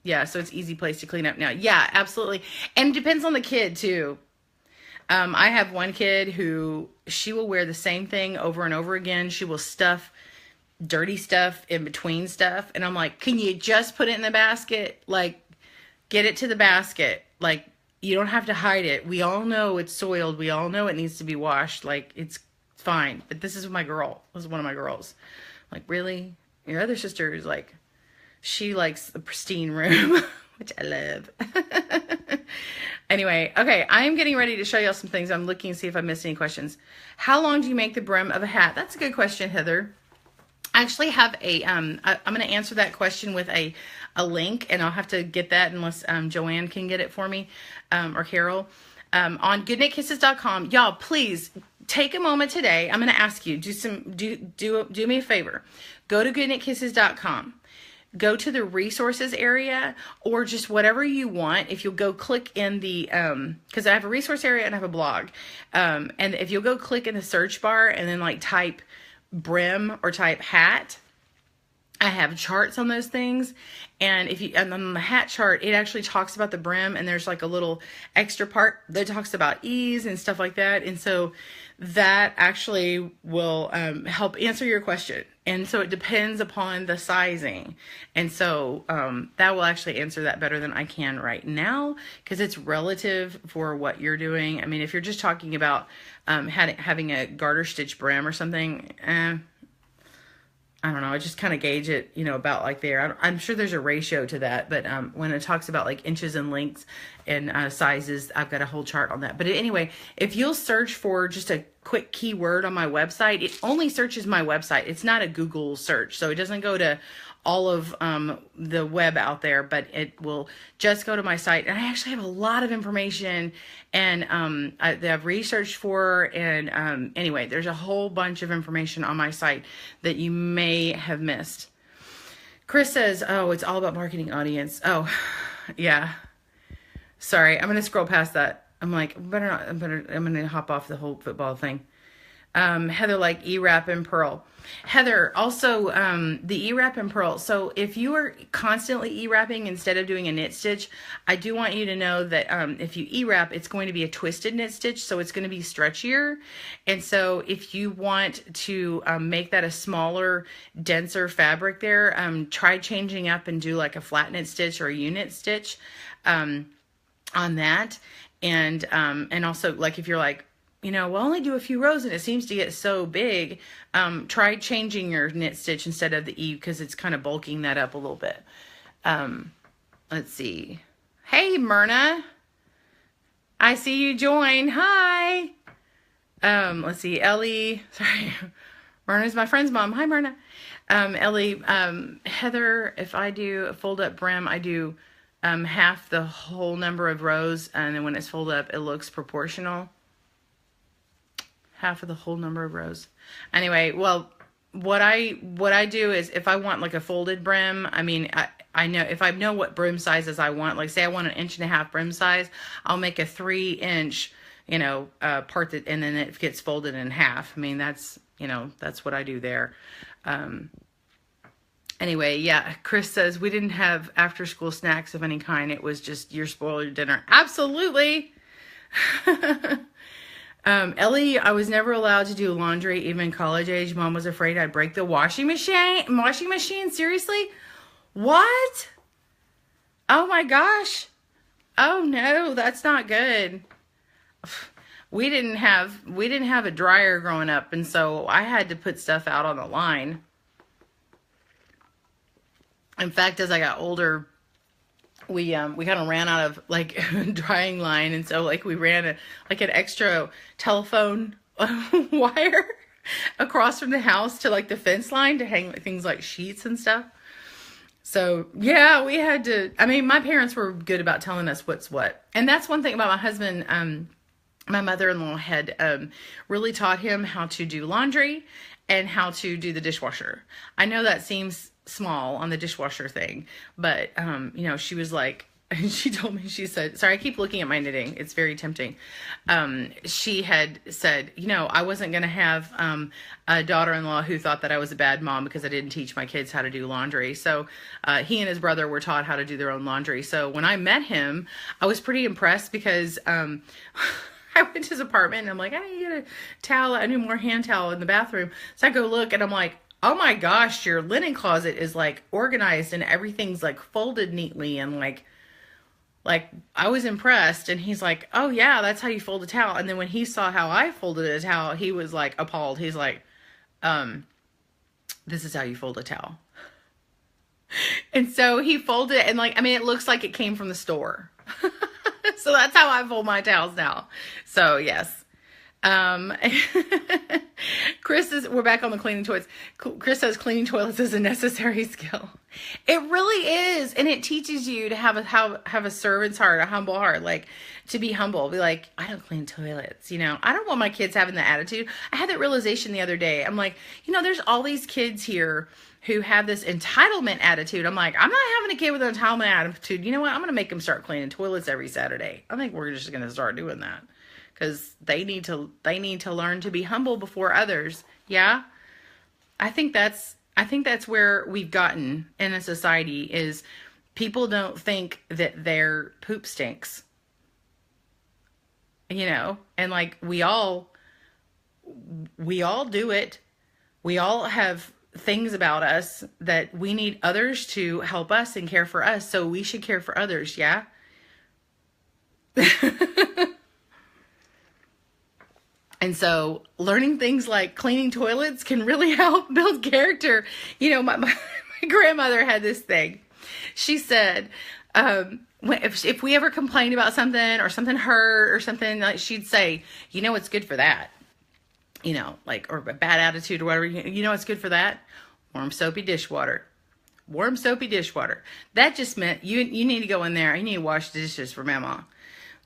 Yeah, so it's easy place to clean up now. Yeah, absolutely. And it depends on the kid too. I have one kid who, she will wear the same thing over and over again. She will stuff dirty stuff in between stuff. And I'm like, can you just put it in the basket? Like, get it to the basket. Like, you don't have to hide it. We all know it's soiled. We all know it needs to be washed. Like, it's fine. But this is my girl. This is one of my girls. Like, really? Your other sister is like, she likes the pristine room, which I love. Anyway, okay, I'm getting ready to show y'all some things. I'm looking to see if I missed any questions. How long do you make the brim of a hat? That's a good question, Heather. I actually have I'm going to answer that question with a link, and I'll have to get that unless Joanne can get it for me, or Carol. On goodknitkisses.com. Y'all, please take a moment today. I'm going to ask you, do me a favor. Go to goodknitkisses.com. Go to the resources area, or just whatever you want. If you'll go click in the, because I have a resource area and I have a blog. And if you'll go click in the search bar and then like type brim or type hat, I have charts on those things. And and on the hat chart, it actually talks about the brim, and there's like a little extra part that talks about ease and stuff like that. And so that actually will help answer your question. And so it depends upon the sizing. And so that will actually answer that better than I can right now, because it's relative for what you're doing. I mean, if you're just talking about having a garter stitch brim or something, I don't know. I just kind of gauge it, about like there. I'm sure there's a ratio to that, but when it talks about like inches and lengths and sizes, I've got a whole chart on that. But anyway, if you'll search for just a quick keyword on my website, it only searches my website. It's not a Google search, so it doesn't go to all of the web out there, but it will just go to my site. And I actually have a lot of information and that I've researched for. And anyway, there's a whole bunch of information on my site that you may have missed. Chris says, oh, it's all about marketing audience. Oh, yeah. Sorry, I'm going to scroll past that. I'm like, I'm going to hop off the whole football thing. Heather, like E-wrap and purl. Heather, also the E-wrap and purl. So if you are constantly E-wrapping instead of doing a knit stitch, I do want you to know that if you E-wrap, it's going to be a twisted knit stitch, so it's going to be stretchier. And so if you want to make that a smaller, denser fabric there, try changing up and do like a flat knit stitch or a U-knit stitch on that. And also, like, if you're like, we'll only do a few rows and it seems to get so big, try changing your knit stitch instead of the E, because it's kind of bulking that up a little bit. Let's see. Hey, Myrna. I see you join. Hi. Let's see. Ellie. Sorry. Myrna's my friend's mom. Hi, Myrna. Ellie, Heather, if I do a fold up brim, I do half the whole number of rows, and then when it's folded up, it looks proportional. Half of the whole number of rows. Anyway, well, what I do is if I want like a folded brim, I mean, I know if I know what brim sizes I want, like say I want an 1.5 inch brim size, I'll make a 3 inch, part that, and then it gets folded in half. I mean, that's what I do there. Anyway, yeah, Chris says we didn't have after school snacks of any kind. It was just your spoiled dinner. Absolutely. Ellie, I was never allowed to do laundry, even college age. Mom was afraid I'd break the washing machine. Washing machine? Seriously? What? Oh my gosh. Oh no, that's not good. We didn't have a dryer growing up, and so I had to put stuff out on the line. In fact, as I got older, we kind of ran out of like drying line, and so like we ran an extra telephone wire across from the house to like the fence line to hang like, things like sheets and stuff. So yeah, we had to. I mean, my parents were good about telling us what's what, and that's one thing about my husband. My mother-in-law had really taught him how to do laundry and how to do the dishwasher. I know that seems small on the dishwasher thing, but she was like, she told me, she said, sorry, I keep looking at my knitting, it's very tempting. She had said, I wasn't going to have a daughter-in-law who thought that I was a bad mom because I didn't teach my kids how to do laundry. So he and his brother were taught how to do their own laundry. So when I met him, I was pretty impressed because I went to his apartment and I'm like, I need to get a towel, I need more hand towel in the bathroom. So I go look and I'm like, oh my gosh, your linen closet is like organized and everything's like folded neatly, and like I was impressed. And he's like, oh yeah, that's how you fold a towel. And then when he saw how I folded a towel, he was like appalled. He's like, this is how you fold a towel. And so he folded it, and like, I mean, it looks like it came from the store. So that's how I fold my towels now. So yes. Chris says, we're back on the cleaning toilets. Chris says cleaning toilets is a necessary skill. It really is. And it teaches you to have a servant's heart, a humble heart, like to be humble. Be like, I don't clean toilets. I don't want my kids having that attitude. I had that realization the other day. I'm like, there's all these kids here who have this entitlement attitude. I'm like, I'm not having a kid with an entitlement attitude. You know what? I'm going to make them start cleaning toilets every Saturday. I think we're just going to start doing that. Because they need to learn to be humble before others. Yeah, I think that's where we've gotten in a society, is people don't think that their poop stinks. And like we all do it. We all have things about us that we need others to help us and care for us. So we should care for others. Yeah. And so learning things like cleaning toilets can really help build character. My grandmother had this thing. She said, if we ever complained about something or something hurt or something, like she'd say, it's good for that. Or a bad attitude or whatever. What's good for that? Warm soapy dishwater. Warm soapy dishwater. That just meant you need to go in there. You need to wash dishes for Mama.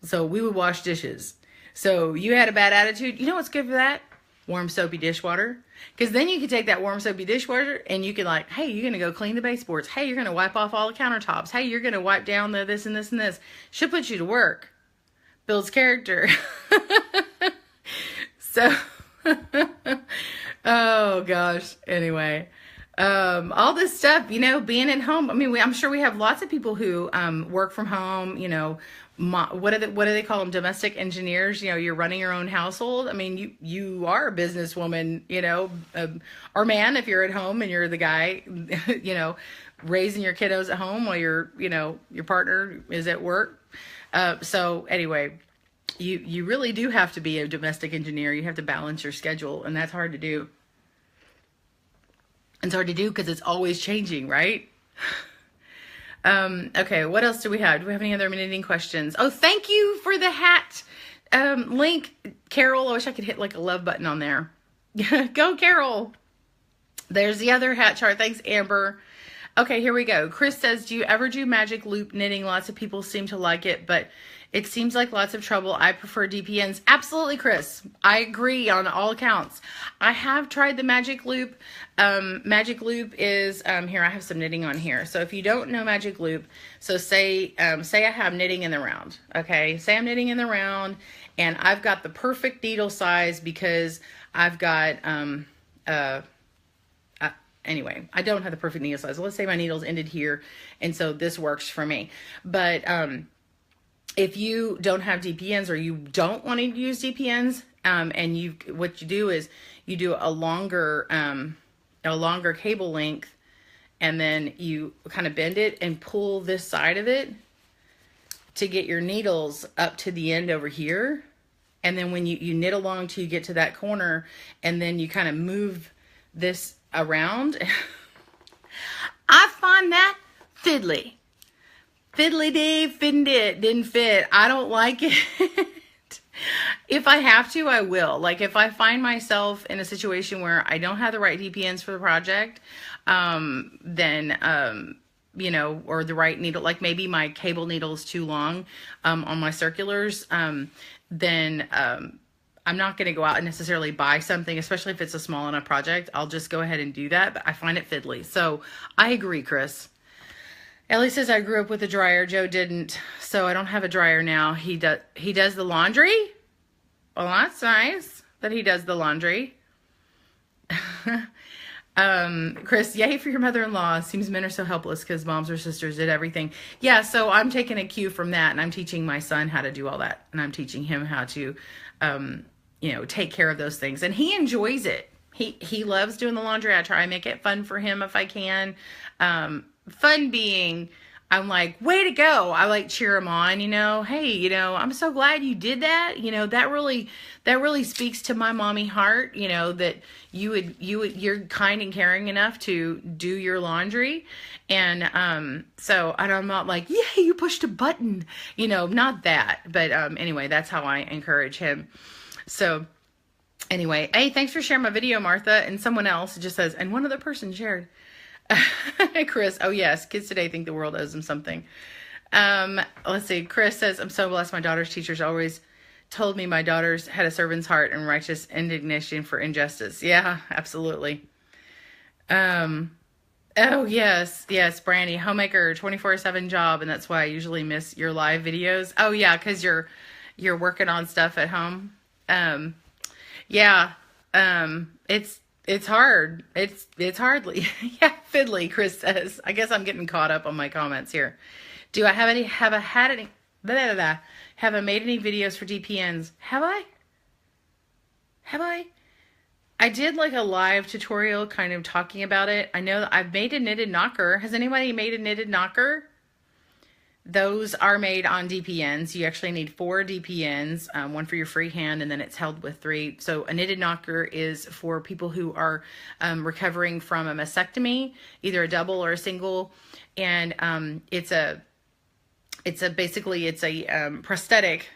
So we would wash dishes. So you had a bad attitude. What's good for that? Warm soapy dishwater. Because then you can take that warm soapy dishwater and you can like, hey, you're going to go clean the baseboards. Hey, you're going to wipe off all the countertops. Hey, you're going to wipe down the this and this and this. She'll put you to work. Builds character. So, oh gosh. Anyway, all this stuff, being at home. I mean, I'm sure we have lots of people who work from home, what do they call them? Domestic engineers. You're running your own household. I mean, you are a businesswoman, or man, if you're at home and you're the guy, raising your kiddos at home while your partner is at work. So anyway, you really do have to be a domestic engineer. You have to balance your schedule, and that's hard to do. It's hard to do because it's always changing, right? Okay, what else do we have? Do we have any other knitting questions? Oh, thank you for the hat link, Carol. I wish I could hit like a love button on there. Go, Carol. There's the other hat chart. Thanks, Amber. Okay, here we go. Chris says, do you ever do magic loop knitting? Lots of people seem to like it, but it seems like lots of trouble. I prefer DPNs. Absolutely, Chris. I agree on all accounts. I have tried the magic loop. Magic loop is, here, I have some knitting on here. So if you don't know magic loop, so say I have knitting in the round, okay? Say I'm knitting in the round and I've got the perfect needle size because I've got, anyway, I don't have the perfect needle size. Let's say my needles ended here, and so this works for me. But if you don't have DPNs or you don't want to use DPNs, and what you do is you do a longer cable length, and then you kind of bend it and pull this side of it to get your needles up to the end over here. And then when you knit along till you get to that corner, and then you kind of move this around. I find that fiddly. Fiddly Dave didn't fit. I don't like it. If I have to, I will. Like if I find myself in a situation where I don't have the right DPNs for the project, then, you know, or the right needle, like maybe my cable needle is too long, on my circulars, then, I'm not going to go out and necessarily buy something, especially if it's a small enough project. I'll just go ahead and do that, but I find it fiddly. So I agree, Chris. Ellie says, I grew up with a dryer. Joe didn't, so I don't have a dryer now. He does the laundry? Well, that's nice that he does the laundry. Chris, yay for your mother-in-law. Seems men are so helpless because moms or sisters did everything. Yeah, so I'm taking a cue from that, and I'm teaching my son how to do all that, and I'm teaching him how to, you know, take care of those things, and he enjoys it. He loves doing the laundry. I try and make it fun for him if I can. Fun being, I'm like, way to go. I like cheer him on, you know, hey, you know, I'm so glad you did that. You know, that really speaks to my mommy heart, you know, that you're kind and caring enough to do your laundry. And, so I'm not like, yeah, you pushed a button, you know, not that, but, anyway, that's how I encourage him. So anyway, hey, thanks for sharing my video, Martha. And someone else just says, and one other person shared. Chris, oh yes, kids today think the world owes them something. Let's see. Chris says, I'm so blessed. My daughter's teachers always told me my daughters had a servant's heart and righteous indignation for injustice. Yeah, absolutely. Oh yes, Brandy, homemaker, 24/7 job, and that's why I usually miss your live videos. Oh yeah, because you're working on stuff at home. Yeah, it's hard. It's hardly, yeah, fiddly, Chris says. I guess I'm getting caught up on my comments here. Do I have I made any videos for DPNs? Have I? I did like a live tutorial kind of talking about it. I know that I've made a knitted knocker. Has anybody made a knitted knocker? Those are made on DPNs. You actually need 4 DPNs, one for your free hand, and then it's held with 3. So a knitted knocker is for people who are recovering from a mastectomy, either a double or a single, and it's basically a prosthetic.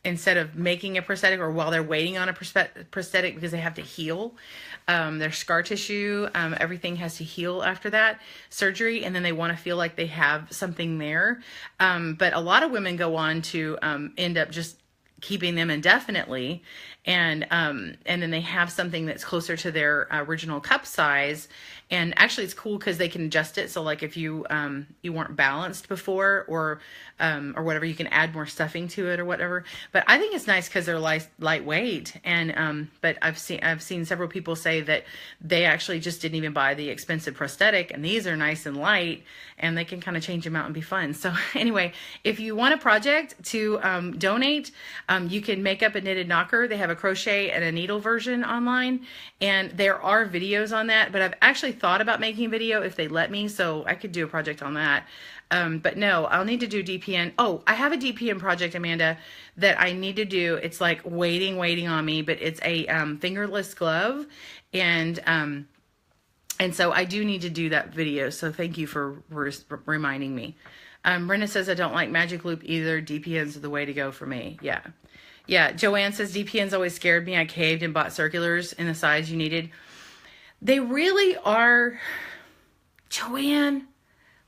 Instead of making a prosthetic, or while they're waiting on a prosthetic, because they have to heal their scar tissue, everything has to heal after that surgery, and then they want to feel like they have something there. But a lot of women go on to end up just keeping them indefinitely, and then they have something that's closer to their original cup size. And actually it's cool because they can adjust it. So like if you you weren't balanced before, or whatever, you can add more stuffing to it or whatever. But I think it's nice because they're lightweight. And but I've seen several people say that they actually just didn't even buy the expensive prosthetic, and these are nice and light, and they can kind of change them out and be fun. So anyway, if you want a project to donate, you can make up a knitted knocker. They have a crochet and a needle version online, and there are videos on that. But I've actually thought about making a video if they let me, so I could do a project on that. But no, I'll need to do DPN. Oh, I have a DPN project, Amanda, that I need to do. It's like waiting on me, but it's a fingerless glove, and so I do need to do that video. So thank you for reminding me. Brenda says, I don't like magic loop either. DPNs are the way to go for me. Yeah. Joanne says, DPNs always scared me. I caved and bought circulars in the size you needed. They really are, Joanne,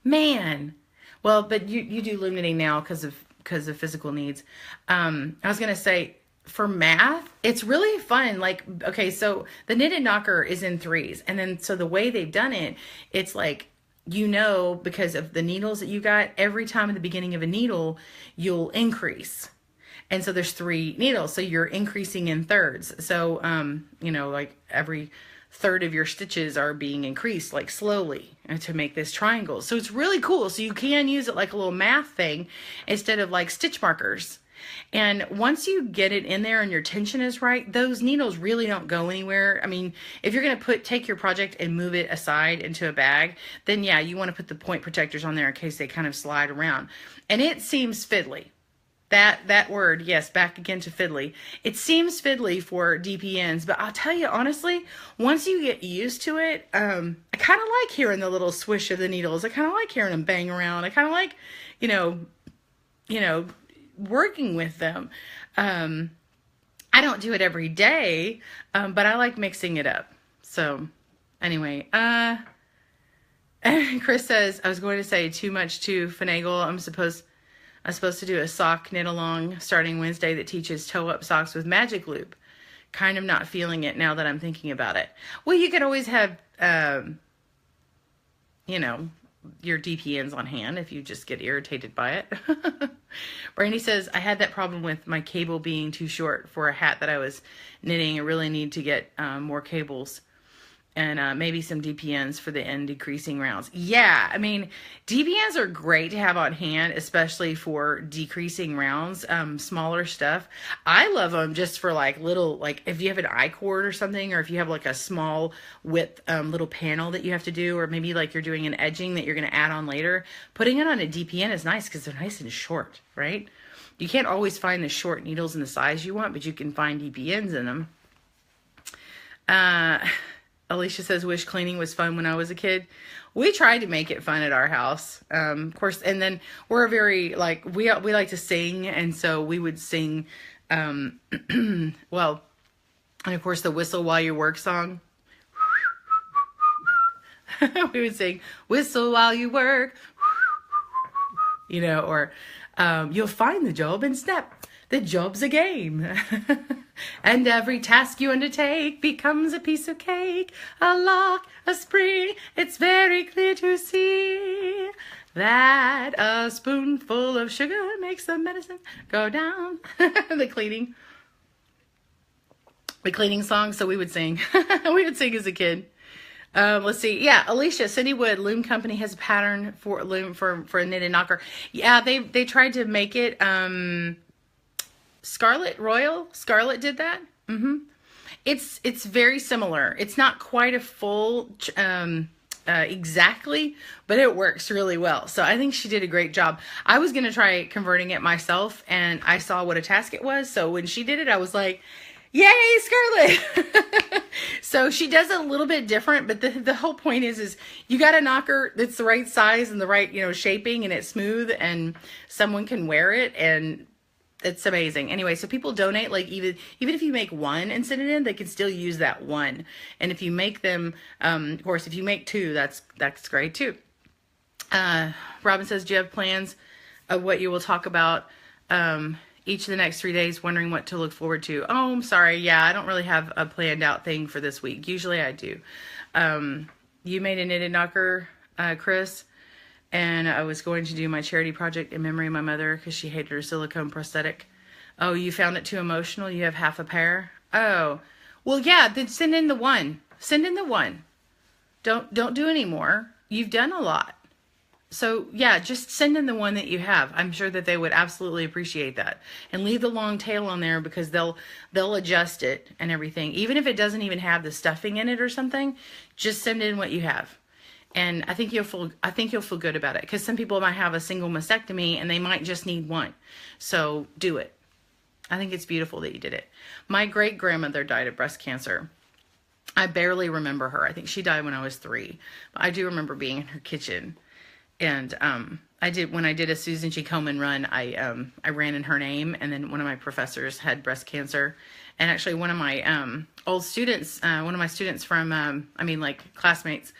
man. Well, but you do loom knitting now because of physical needs. I was going to say, for math, it's really fun. Like, okay, so the knitted knocker is in threes. And then, so the way they've done it, it's like, because of the needles that you got, every time at the beginning of a needle, you'll increase. And so there's 3 needles. So you're increasing in thirds. So, like every third of your stitches are being increased, like slowly, to make this triangle. So it's really cool. So you can use it like a little math thing instead of like stitch markers. And once you get it in there and your tension is right, those needles really don't go anywhere. I mean, if you're going to take your project and move it aside into a bag, then yeah, you want to put the point protectors on there in case they kind of slide around. And it seems fiddly. That word, yes, back again to fiddly. It seems fiddly for DPNs, but I'll tell you honestly, once you get used to it, I kind of like hearing the little swish of the needles. I kind of like hearing them bang around. I kind of like, working with them. I don't do it every day, but I like mixing it up. So anyway, Chris says, I was going to say too much to finagle. I'm supposed to do a sock knit along starting Wednesday that teaches toe up socks with magic loop. Kind of not feeling it now that I'm thinking about it. Well, you could always have, your DPNs on hand if you just get irritated by it. Brandy says, I had that problem with my cable being too short for a hat that I was knitting. I really need to get more cables. And maybe some DPNs for the end decreasing rounds. Yeah, I mean, DPNs are great to have on hand, especially for decreasing rounds, smaller stuff. I love them just for like little, like if you have an I-cord or something, or if you have like a small width little panel that you have to do, or maybe like you're doing an edging that you're going to add on later. Putting it on a DPN is nice because they're nice and short, right? You can't always find the short needles in the size you want, but you can find DPNs in them. Alicia says, wish cleaning was fun when I was a kid. We tried to make it fun at our house. Of course, and then we're very, like, we like to sing, and so we would sing, well, and of course the whistle while you work song. We would sing, whistle while you work, or you'll find the job and snap. The job's a game. And every task you undertake becomes a piece of cake, a lock, a spring. It's very clear to see that a spoonful of sugar makes the medicine go down. The cleaning song. So we would sing. We would sing as a kid. Let's see. Yeah, Alicia, Cindy Wood, Loom Company has a pattern for loom for a knitted knocker. Yeah, they tried to make it. Scarlet did that. It's very similar. It's not quite a full exactly, but it works really well. So I think she did a great job. I was gonna try converting it myself, and I saw what a task it was. So when she did it, I was like, yay, Scarlett! So she does it a little bit different, but the whole point is you got a knocker that's the right size and the right shaping, and it's smooth, and someone can wear it, and it's amazing. Anyway, so people donate, like even if you make one and send it in, they can still use that one. And if you make them, of course, if you make 2, that's great too. Robin says, do you have plans of what you will talk about each of the next 3 days? Wondering what to look forward to. Oh, I'm sorry. Yeah, I don't really have a planned out thing for this week. Usually I do. You made a knitted knocker, Chris. And I was going to do my charity project in memory of my mother because she hated her silicone prosthetic. Oh, you found it too emotional? You have half a pair? Oh, well, yeah, then send in the one. Send in the one. Don't do any more. You've done a lot. So, yeah, just send in the one that you have. I'm sure that they would absolutely appreciate that. And leave the long tail on there because they'll adjust it and everything. Even if it doesn't even have the stuffing in it or something, just send in what you have. And I think you'll feel good about it, because some people might have a single mastectomy and they might just need one. So do it. I think it's beautiful that you did it. My great grandmother died of breast cancer. I barely remember her. I think she died when I was 3. But I do remember being in her kitchen. And when I did a Susan G. Komen run, I ran in her name, and then one of my professors had breast cancer, And actually one of my old students, one of my students from, classmates,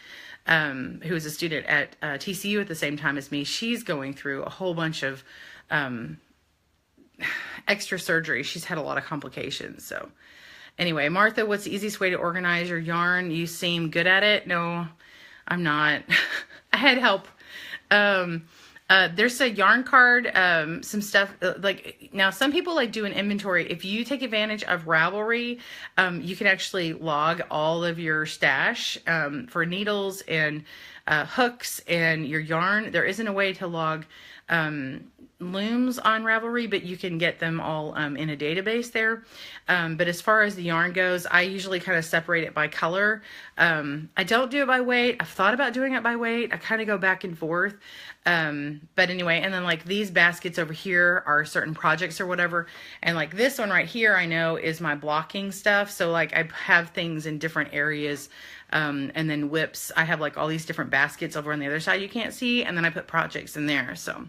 who was a student at TCU at the same time as me, she's going through a whole bunch of extra surgery. She's had a lot of complications. So anyway, Martha, what's the easiest way to organize your yarn? You seem good at it. No, I'm not. I had help. There's a yarn card, some stuff like now some people like do an inventory. If you take advantage of Ravelry, you can actually log all of your stash, for needles and, hooks and your yarn. There isn't a way to log, looms on Ravelry, but you can get them all in a database there. But as far as the yarn goes, I usually kind of separate it by color. I don't do it by weight. I've thought about doing it by weight. I kind of go back and forth. But anyway, and then like these baskets over here are certain projects or whatever. And like this one right here, I know is my blocking stuff. So like I have things in different areas. And then whips, I have like all these different baskets over on the other side you can't see. And then I put projects in there. So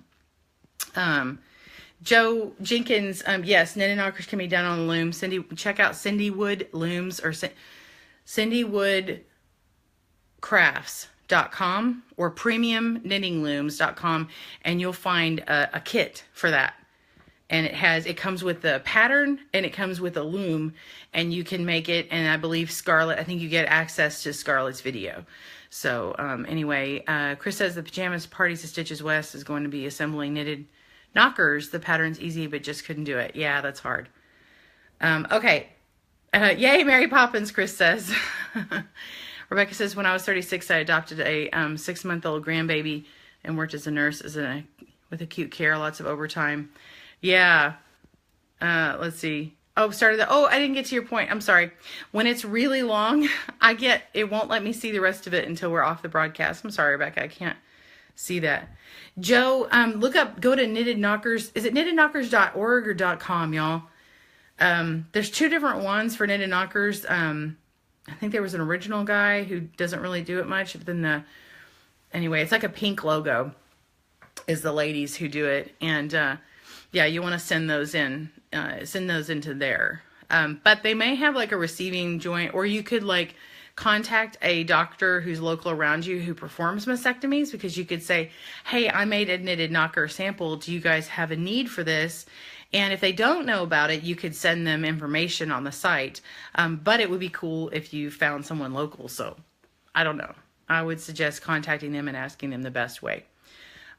Joe Jenkins, yes, knitted knockers can be done on the loom. Cindy, check out Cindy Wood Looms or cindywoodcrafts.com or premiumknittinglooms.com, and you'll find a kit for that. And it comes with the pattern and it comes with a loom, and you can make it. And I believe Scarlett, I think you get access to Scarlett's video. So, anyway, Chris says the pajamas party to Stitches West is going to be assembling knitted knockers. The pattern's easy, but just couldn't do it. Yeah, that's hard. Okay. Yay, Mary Poppins, Chris says. Rebecca says, when I was 36, I adopted a 6-month-old grandbaby and worked as a nurse with acute care, lots of overtime. Yeah. Let's see. Oh, I didn't get to your point. I'm sorry. When it's really long, it won't let me see the rest of it until we're off the broadcast. I'm sorry, Rebecca. I can't see that. Joe, go to Knitted Knockers. Is it knittedknockers.org or .com, y'all? There's 2 different ones for Knitted Knockers. I think there was an original guy who doesn't really do it much, but then anyway, it's like a pink logo is the ladies who do it. And, yeah, you want to send those into there. But they may have like a receiving joint, or you could like contact a doctor who's local around you who performs mastectomies, because you could say, hey, I made a knitted knocker sample. Do you guys have a need for this? And if they don't know about it, you could send them information on the site. But it would be cool if you found someone local. So I don't know. I would suggest contacting them and asking them the best way.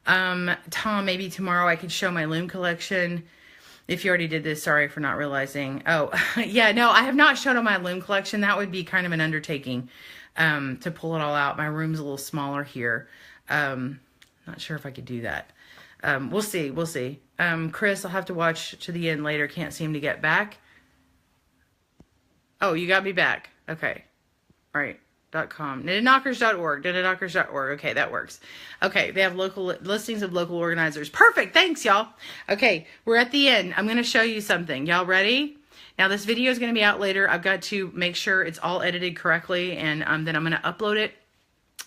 Tom, maybe tomorrow I could show my loom collection. If you already did this, sorry for not realizing. Oh, yeah, no, I have not shown my loom collection. That would be kind of an undertaking, to pull it all out. My room's a little smaller here. Not sure if I could do that. We'll see. Chris, I'll have to watch to the end later. Can't seem to get back. Oh, you got me back. Okay. All right. .com. Knittedknockers.org. Knittedknockers.org. Okay, that works. Okay, they have local listings of local organizers. Perfect. Thanks, y'all. Okay, we're at the end. I'm going to show you something. Y'all ready? Now, this video is going to be out later. I've got to make sure it's all edited correctly, and then I'm going to upload it.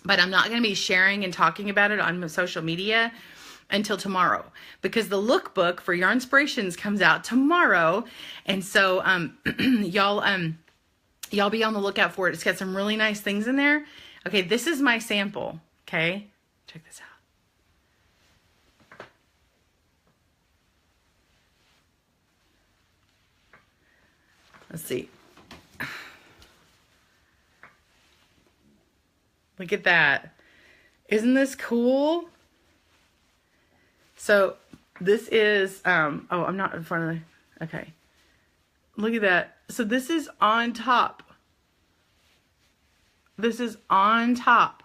But I'm not going to be sharing and talking about it on social media until tomorrow, because the lookbook for Yarn Inspirations comes out tomorrow. And so, y'all be on the lookout for it. It's got some really nice things in there. Okay, this is my sample. Okay, check this out. Let's see. Look at that. Isn't this cool? So this is, oh, I'm not in front of the, okay. Look at that. So this is on top. This is on top.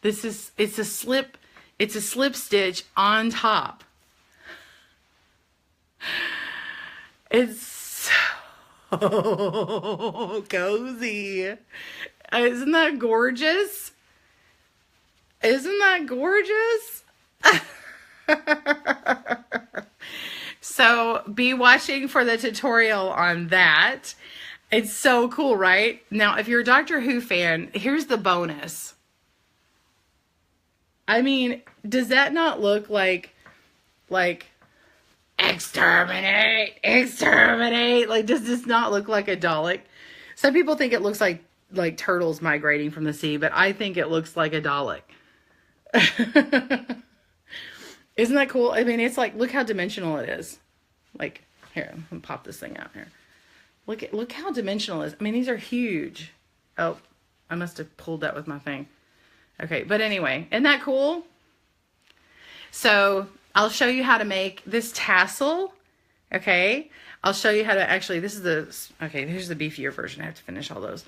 It's a slip stitch on top. It's so cozy. Isn't that gorgeous? Isn't that gorgeous? So be watching for the tutorial on that. It's so cool, right? Now, if you're a Doctor Who fan, here's the bonus. I mean, does that not look like exterminate, exterminate. Like, does this not look like a Dalek? Some people think it looks like turtles migrating from the sea, but I think it looks like a Dalek. Isn't that cool? I mean, it's like, look how dimensional it is. Like, here, I'm gonna pop this thing out here. Look how dimensional it is. I mean, these are huge. Oh, I must have pulled that with my thing. Okay, but anyway, isn't that cool? So I'll show you how to make this tassel. Okay, I'll show you how to actually, this is the, okay, here's the beefier version. I have to finish all those.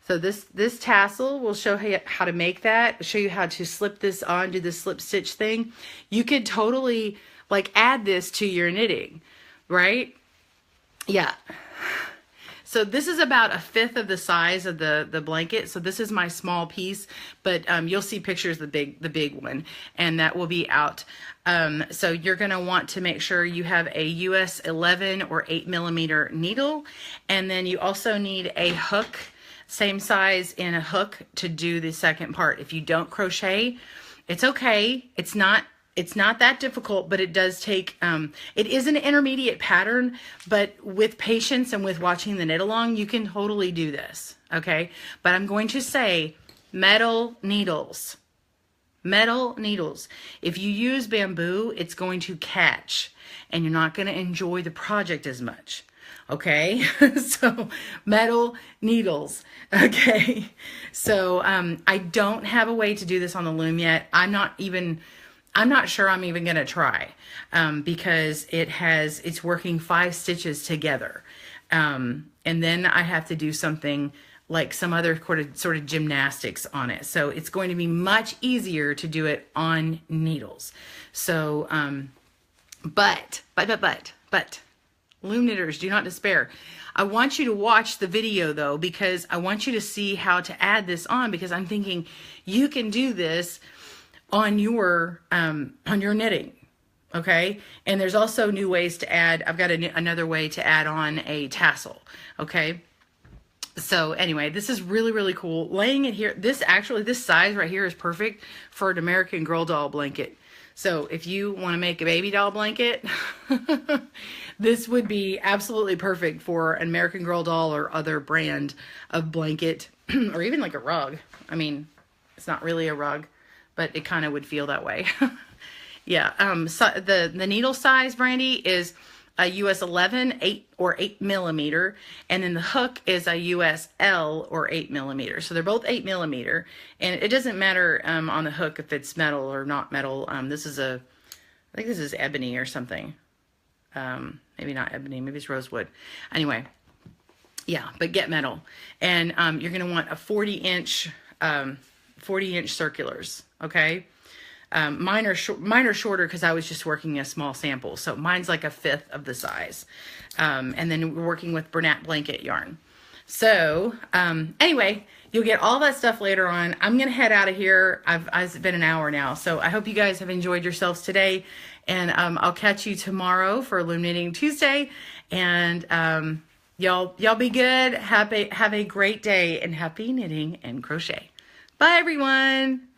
So this tassel will show you how to make that, show you how to slip this on, do the slip stitch thing. You could totally like add this to your knitting, right? Yeah. So this is about 1/5 of the size of the blanket. So this is my small piece, but you'll see pictures of the big one, and that will be out. So you're gonna want to make sure you have a US 11 or 8mm needle, and then you also need a hook, same size in a hook to do the second part. If you don't crochet, it's okay. It's not that difficult, but it does take, it is an intermediate pattern, but with patience and with watching the knit along, you can totally do this, okay? But I'm going to say metal needles. Metal needles. If you use bamboo, it's going to catch, and you're not going to enjoy the project as much. Okay, so metal needles. Okay, so I don't have a way to do this on the loom yet. I'm not sure I'm even going to try because it's working 5 stitches together. And then I have to do something like some other sort of gymnastics on it. So it's going to be much easier to do it on needles. So, but, loom knitters, do not despair. I want you to watch the video though, because I want you to see how to add this on, because I'm thinking you can do this on your knitting, okay? And there's also new ways to add. I've got another way to add on a tassel, okay? So anyway, this is really, really cool. Laying it here, this size right here is perfect for an American Girl doll blanket. So if you want to make a baby doll blanket, this would be absolutely perfect for an American Girl doll or other brand of blanket, or even like a rug. I mean, it's not really a rug, but it kind of would feel that way. Yeah, so the needle size, Brandy, is a US 11, 8 or 8mm, and then the hook is a US L or 8mm. So they're both 8mm, and it doesn't matter on the hook if it's metal or not metal. I think this is ebony or something. Maybe not ebony, maybe it's rosewood. Anyway, yeah, but get metal. And you're gonna want a 40-inch circulars, okay? Mine are shorter because I was just working a small sample. So mine's like 1/5 of the size. And then we're working with Bernat blanket yarn. So anyway, you'll get all that stuff later on. I'm going to head out of here. It's been an hour now. So I hope you guys have enjoyed yourselves today. And I'll catch you tomorrow for Loom Knitting Tuesday. And y'all be good. Have a great day, and happy knitting and crochet. Bye, everyone.